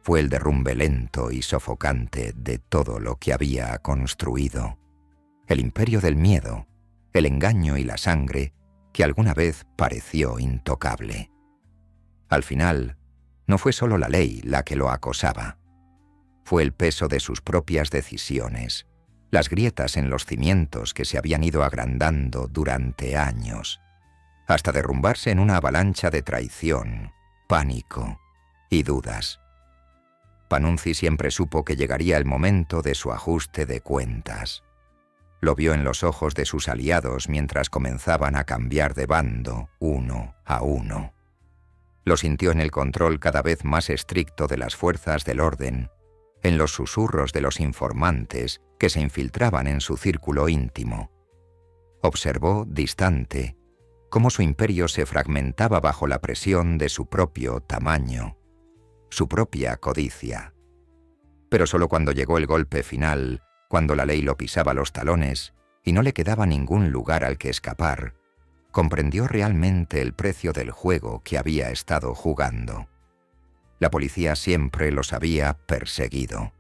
Fue el derrumbe lento y sofocante de todo lo que había construido. El imperio del miedo, el engaño y la sangre que alguna vez pareció intocable. Al final, no fue solo la ley la que lo acosaba. Fue el peso de sus propias decisiones, las grietas en los cimientos que se habían ido agrandando durante años, hasta derrumbarse en una avalancha de traición, pánico y dudas. Panunzi siempre supo que llegaría el momento de su ajuste de cuentas. Lo vio en los ojos de sus aliados mientras comenzaban a cambiar de bando, uno a uno. Lo sintió en el control cada vez más estricto de las fuerzas del orden, en los susurros de los informantes que se infiltraban en su círculo íntimo. Observó, distante, cómo su imperio se fragmentaba bajo la presión de su propio tamaño, su propia codicia. Pero solo cuando llegó el golpe final, cuando la ley lo pisaba los talones y no le quedaba ningún lugar al que escapar, comprendió realmente el precio del juego que había estado jugando. La policía siempre los había perseguido,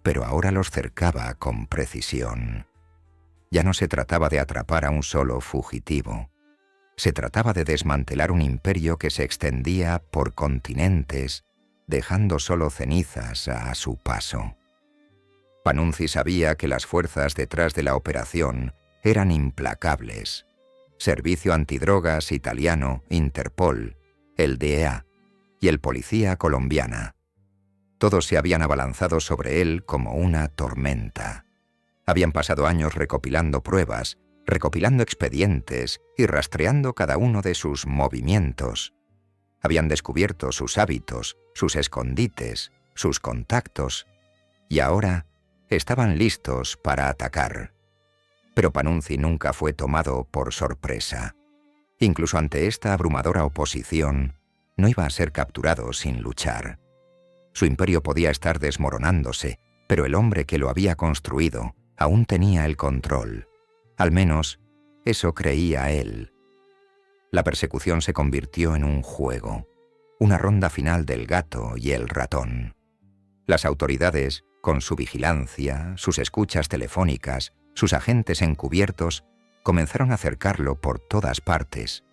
pero ahora los cercaba con precisión. Ya no se trataba de atrapar a un solo fugitivo. Se trataba de desmantelar un imperio que se extendía por continentes, dejando solo cenizas a su paso. Panunzi sabía que las fuerzas detrás de la operación eran implacables. Servicio Antidrogas italiano, Interpol, el DEA y el Policía Colombiana. Todos se habían abalanzado sobre él como una tormenta. Habían pasado años recopilando pruebas, recopilando expedientes y rastreando cada uno de sus movimientos. Habían descubierto sus hábitos, sus escondites, sus contactos, y ahora estaban listos para atacar. Pero Panunzi nunca fue tomado por sorpresa. Incluso ante esta abrumadora oposición, no iba a ser capturado sin luchar. Su imperio podía estar desmoronándose, pero el hombre que lo había construido aún tenía el control. Al menos, eso creía él. La persecución se convirtió en un juego, una ronda final del gato y el ratón. Las autoridades, con su vigilancia, sus escuchas telefónicas, sus agentes encubiertos, comenzaron a cercarlo por todas partes,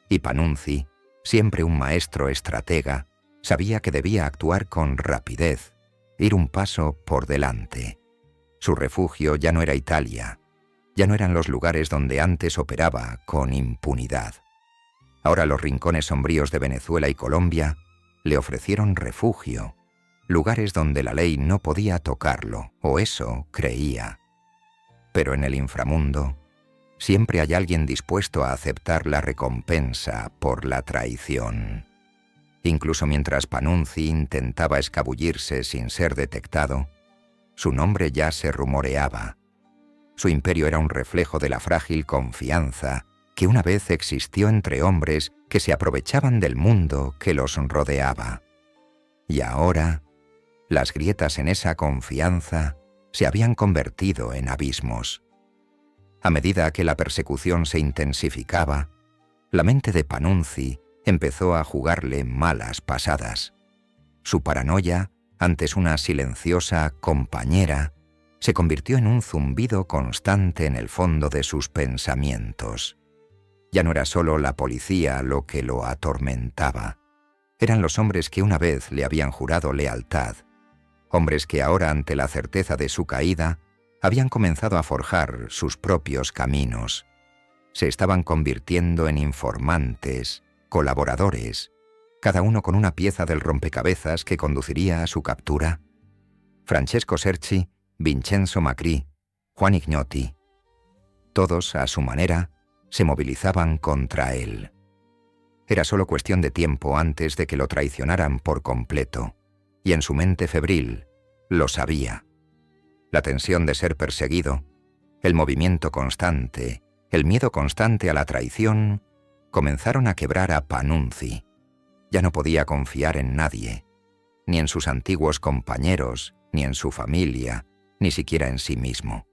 y Panunzi, siempre un maestro estratega, sabía que debía actuar con rapidez, ir un paso por delante. Su refugio ya no era Italia, ya no eran los lugares donde antes operaba con impunidad. Ahora los rincones sombríos de Venezuela y Colombia le ofrecieron refugio, lugares donde la ley no podía tocarlo, o eso creía. Pero en el inframundo, siempre hay alguien dispuesto a aceptar la recompensa por la traición. Incluso mientras Panunzi intentaba escabullirse sin ser detectado, su nombre ya se rumoreaba. Su imperio era un reflejo de la frágil confianza que una vez existió entre hombres que se aprovechaban del mundo que los rodeaba. Y ahora, las grietas en esa confianza se habían convertido en abismos. A medida que la persecución se intensificaba, la mente de Panunzi empezó a jugarle malas pasadas. Su paranoia, antes una silenciosa compañera, se convirtió en un zumbido constante en el fondo de sus pensamientos. Ya no era solo la policía lo que lo atormentaba. Eran los hombres que una vez le habían jurado lealtad, hombres que ahora, ante la certeza de su caída, habían comenzado a forjar sus propios caminos. Se estaban convirtiendo en informantes, colaboradores, cada uno con una pieza del rompecabezas que conduciría a su captura. Francesco Cerci, Vincenzo Macri, Juan Ignotti. Todos, a su manera, se movilizaban contra él. Era solo cuestión de tiempo antes de que lo traicionaran por completo, y en su mente febril lo sabía. La tensión de ser perseguido, el movimiento constante, el miedo constante a la traición, comenzaron a quebrar a Panunzi. Ya no podía confiar en nadie, ni en sus antiguos compañeros, ni en su familia, ni siquiera en sí mismo.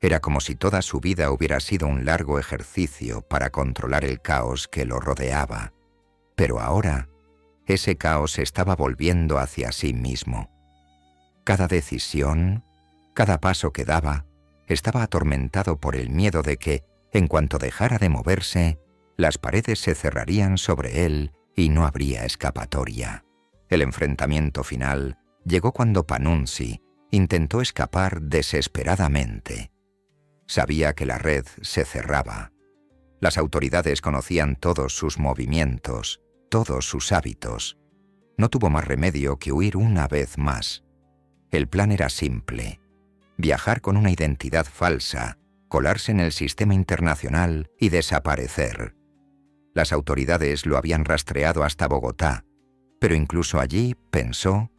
Era como si toda su vida hubiera sido un largo ejercicio para controlar el caos que lo rodeaba. Pero ahora ese caos se estaba volviendo hacia sí mismo. Cada decisión, cada paso que daba, estaba atormentado por el miedo de que, en cuanto dejara de moverse, las paredes se cerrarían sobre él y no habría escapatoria. El enfrentamiento final llegó cuando Panunzi intentó escapar desesperadamente. Sabía que la red se cerraba. Las autoridades conocían todos sus movimientos, todos sus hábitos. No tuvo más remedio que huir una vez más. El plan era simple: viajar con una identidad falsa, colarse en el sistema internacional y desaparecer. Las autoridades lo habían rastreado hasta Bogotá, pero incluso allí, pensó,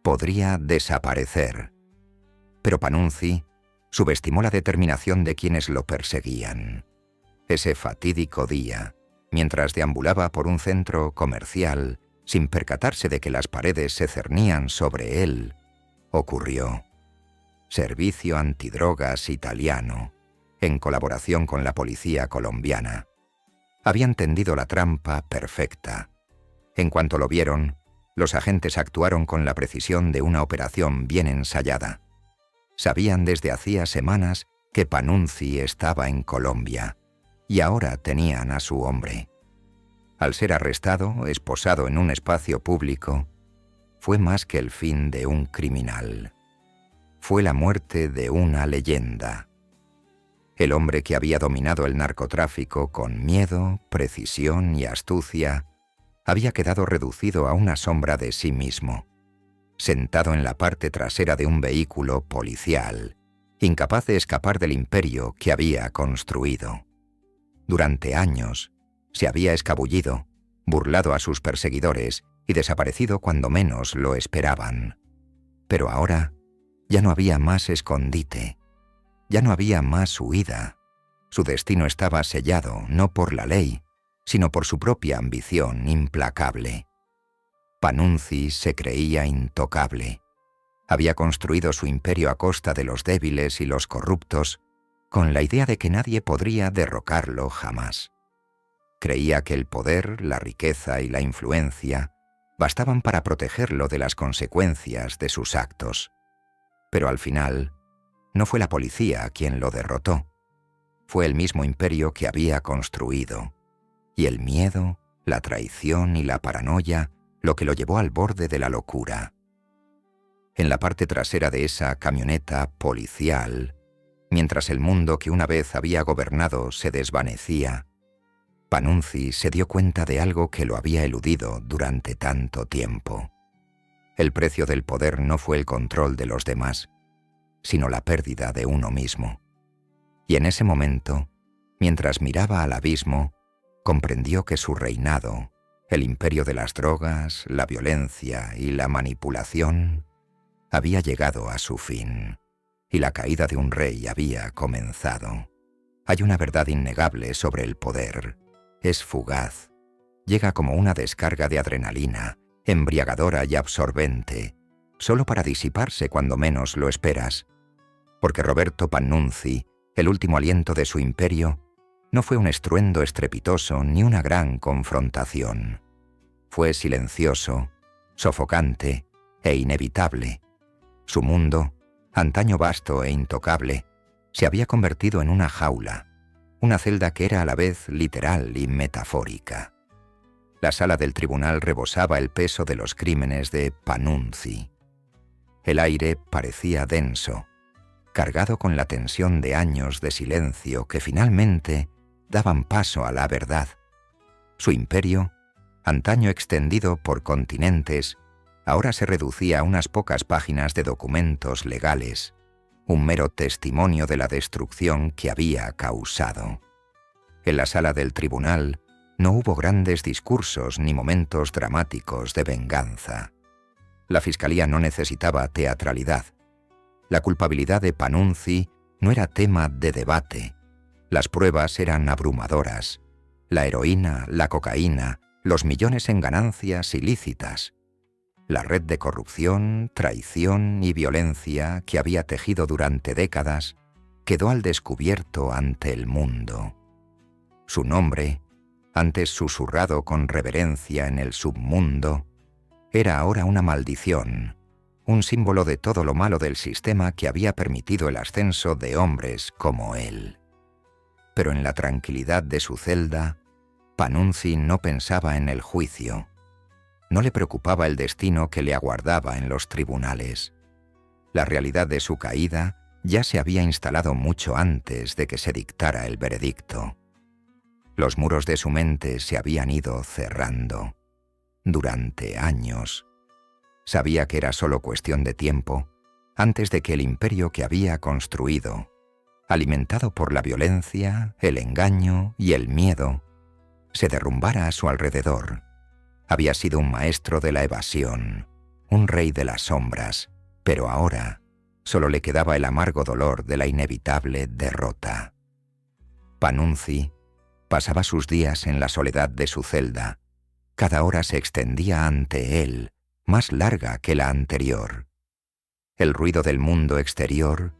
podría desaparecer. Pero Panunzi subestimó la determinación de quienes lo perseguían. Ese fatídico día, mientras deambulaba por un centro comercial, sin percatarse de que las paredes se cernían sobre él, ocurrió. Servicio Antidrogas italiano, en colaboración con la policía colombiana. Habían tendido la trampa perfecta. En cuanto lo vieron, los agentes actuaron con la precisión de una operación bien ensayada. Sabían desde hacía semanas que Panunzi estaba en Colombia, y ahora tenían a su hombre. Al ser arrestado, esposado en un espacio público, fue más que el fin de un criminal. Fue la muerte de una leyenda. El hombre que había dominado el narcotráfico con miedo, precisión y astucia, había quedado reducido a una sombra de sí mismo, sentado en la parte trasera de un vehículo policial, incapaz de escapar del imperio que había construido. Durante años, se había escabullido, burlado a sus perseguidores y desaparecido cuando menos lo esperaban. Pero ahora ya no había más escondite, ya no había más huida. Su destino estaba sellado no por la ley, sino por su propia ambición implacable. Panunzi se creía intocable. Había construido su imperio a costa de los débiles y los corruptos, con la idea de que nadie podría derrocarlo jamás. Creía que el poder, la riqueza y la influencia bastaban para protegerlo de las consecuencias de sus actos. Pero al final, no fue la policía quien lo derrotó. Fue el mismo imperio que había construido. Y el miedo, la traición y la paranoia lo que lo llevó al borde de la locura. En la parte trasera de esa camioneta policial, mientras el mundo que una vez había gobernado se desvanecía, Panunzi se dio cuenta de algo que lo había eludido durante tanto tiempo. El precio del poder no fue el control de los demás, sino la pérdida de uno mismo. Y en ese momento, mientras miraba al abismo, comprendió que su reinado, el imperio de las drogas, la violencia y la manipulación, había llegado a su fin, y la caída de un rey había comenzado. Hay una verdad innegable sobre el poder. Es fugaz. Llega como una descarga de adrenalina, embriagadora y absorbente, solo para disiparse cuando menos lo esperas. Porque Roberto Panunzi, el último aliento de su imperio, no fue un estruendo estrepitoso ni una gran confrontación. Fue silencioso, sofocante e inevitable. Su mundo, antaño vasto e intocable, se había convertido en una jaula, una celda que era a la vez literal y metafórica. La sala del tribunal rebosaba el peso de los crímenes de Panunzi. El aire parecía denso, cargado con la tensión de años de silencio que finalmente daban paso a la verdad. Su imperio, antaño extendido por continentes, ahora se reducía a unas pocas páginas de documentos legales, un mero testimonio de la destrucción que había causado. En la sala del tribunal no hubo grandes discursos ni momentos dramáticos de venganza. La fiscalía no necesitaba teatralidad. La culpabilidad de Panunzi no era tema de debate. Las pruebas eran abrumadoras. La heroína, la cocaína, los millones en ganancias ilícitas. La red de corrupción, traición y violencia que había tejido durante décadas quedó al descubierto ante el mundo. Su nombre antes susurrado con reverencia en el submundo, era ahora una maldición, un símbolo de todo lo malo del sistema que había permitido el ascenso de hombres como él. Pero en la tranquilidad de su celda, Panunzi no pensaba en el juicio. No le preocupaba el destino que le aguardaba en los tribunales. La realidad de su caída ya se había instalado mucho antes de que se dictara el veredicto. Los muros de su mente se habían ido cerrando. Durante años. Sabía que era solo cuestión de tiempo antes de que el imperio que había construido, alimentado por la violencia, el engaño y el miedo, se derrumbara a su alrededor. Había sido un maestro de la evasión, un rey de las sombras, pero ahora solo le quedaba el amargo dolor de la inevitable derrota. Panunzi pasaba sus días en la soledad de su celda. Cada hora se extendía ante él, más larga que la anterior. El ruido del mundo exterior,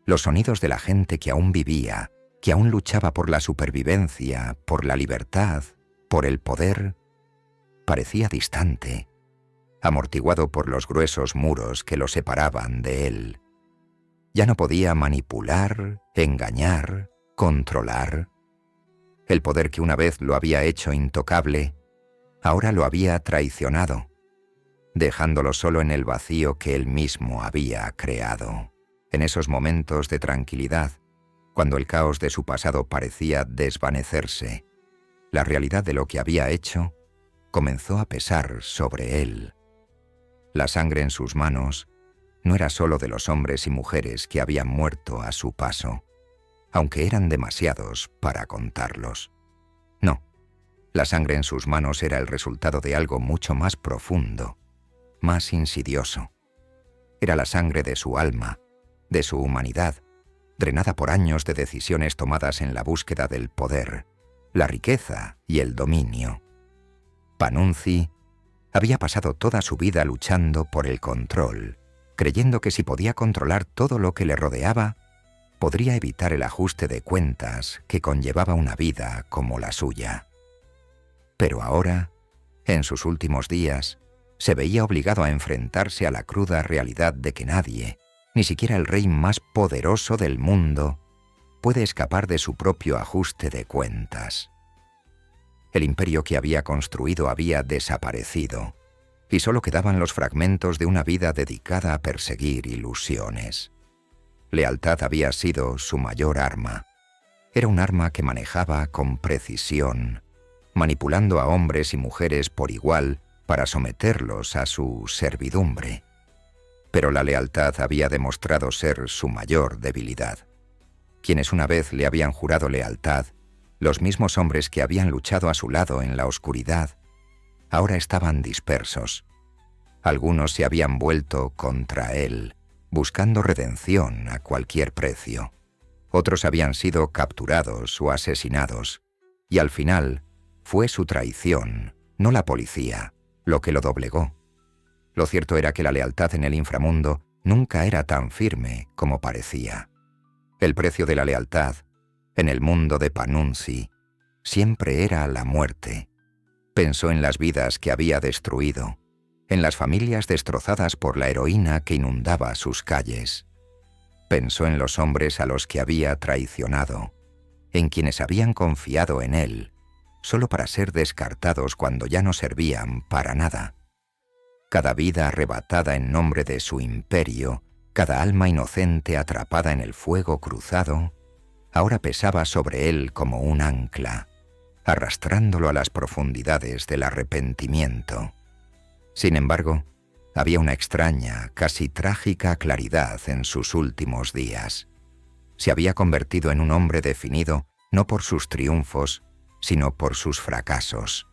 los sonidos de la gente que aún vivía, que aún luchaba por la supervivencia, por la libertad, por el poder, parecía distante, amortiguado por los gruesos muros que lo separaban de él. Ya no podía manipular, engañar, controlar. El poder que una vez lo había hecho intocable, ahora lo había traicionado, dejándolo solo en el vacío que él mismo había creado. En esos momentos de tranquilidad, cuando el caos de su pasado parecía desvanecerse, la realidad de lo que había hecho comenzó a pesar sobre él. La sangre en sus manos no era solo de los hombres y mujeres que habían muerto a su paso, aunque eran demasiados para contarlos. No, la sangre en sus manos era el resultado de algo mucho más profundo, más insidioso. Era la sangre de su alma, de su humanidad, drenada por años de decisiones tomadas en la búsqueda del poder, la riqueza y el dominio. Panunzi había pasado toda su vida luchando por el control, creyendo que si podía controlar todo lo que le rodeaba, podría evitar el ajuste de cuentas que conllevaba una vida como la suya. Pero ahora, en sus últimos días, se veía obligado a enfrentarse a la cruda realidad de que nadie, ni siquiera el rey más poderoso del mundo, puede escapar de su propio ajuste de cuentas. El imperio que había construido había desaparecido, y solo quedaban los fragmentos de una vida dedicada a perseguir ilusiones. Lealtad había sido su mayor arma. Era un arma que manejaba con precisión, manipulando a hombres y mujeres por igual para someterlos a su servidumbre. Pero la lealtad había demostrado ser su mayor debilidad. Quienes una vez le habían jurado lealtad, los mismos hombres que habían luchado a su lado en la oscuridad, ahora estaban dispersos. Algunos se habían vuelto contra él, buscando redención a cualquier precio. Otros habían sido capturados o asesinados, y al final fue su traición, no la policía, lo que lo doblegó. Lo cierto era que la lealtad en el inframundo nunca era tan firme como parecía. El precio de la lealtad, en el mundo de Panunzi, siempre era la muerte. Pensó en las vidas que había destruido, en las familias destrozadas por la heroína que inundaba sus calles. Pensó en los hombres a los que había traicionado, en quienes habían confiado en él, solo para ser descartados cuando ya no servían para nada. Cada vida arrebatada en nombre de su imperio, cada alma inocente atrapada en el fuego cruzado, ahora pesaba sobre él como un ancla, arrastrándolo a las profundidades del arrepentimiento. Sin embargo, había una extraña, casi trágica claridad en sus últimos días. Se había convertido en un hombre definido no por sus triunfos, sino por sus fracasos.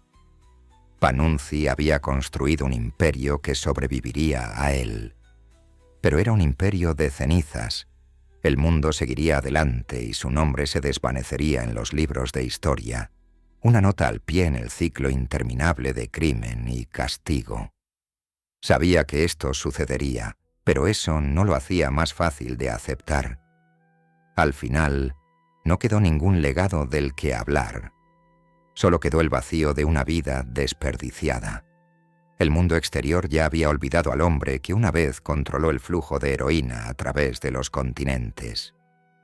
Panunzi había construido un imperio que sobreviviría a él. Pero era un imperio de cenizas. El mundo seguiría adelante y su nombre se desvanecería en los libros de historia, una nota al pie en el ciclo interminable de crimen y castigo. Sabía que esto sucedería, pero eso no lo hacía más fácil de aceptar. Al final, no quedó ningún legado del que hablar. Solo quedó el vacío de una vida desperdiciada. El mundo exterior ya había olvidado al hombre que una vez controló el flujo de heroína a través de los continentes.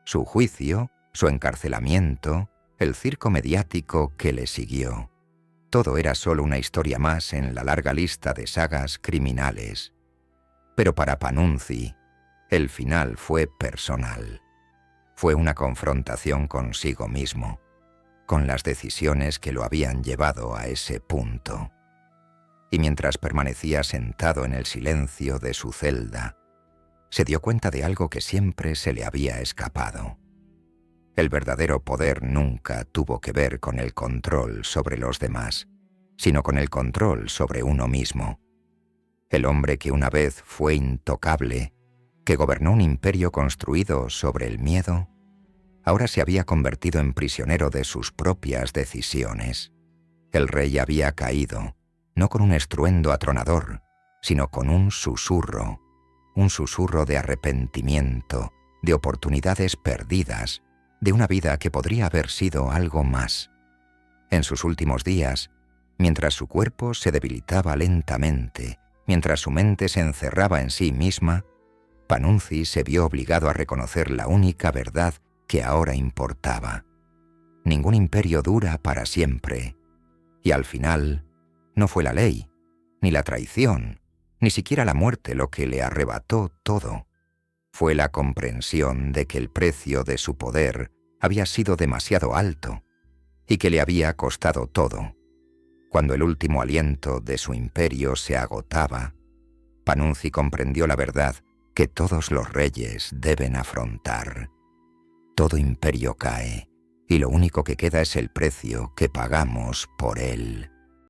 Su juicio, su encarcelamiento, el circo mediático que le siguió. Todo era solo una historia más en la larga lista de sagas criminales. Pero para Panunzi, el final fue personal. Fue una confrontación consigo mismo, con las decisiones que lo habían llevado a ese punto. Y mientras permanecía sentado en el silencio de su celda, se dio cuenta de algo que siempre se le había escapado. El verdadero poder nunca tuvo que ver con el control sobre los demás, sino con el control sobre uno mismo. El hombre que una vez fue intocable, que gobernó un imperio construido sobre el miedo, ahora se había convertido en prisionero de sus propias decisiones. El rey había caído, no con un estruendo atronador, sino con un susurro de arrepentimiento, de oportunidades perdidas, de una vida que podría haber sido algo más. En sus últimos días, mientras su cuerpo se debilitaba lentamente, mientras su mente se encerraba en sí misma, Panunzi se vio obligado a reconocer la única verdad que ahora importaba. Ningún imperio dura para siempre, y al final no fue la ley, ni la traición, ni siquiera la muerte lo que le arrebató todo. Fue la comprensión de que el precio de su poder había sido demasiado alto y que le había costado todo. Cuando el último aliento de su imperio se agotaba, Panunzi comprendió la verdad que todos los reyes deben afrontar. Todo imperio cae, y lo único que queda es el precio que pagamos por él.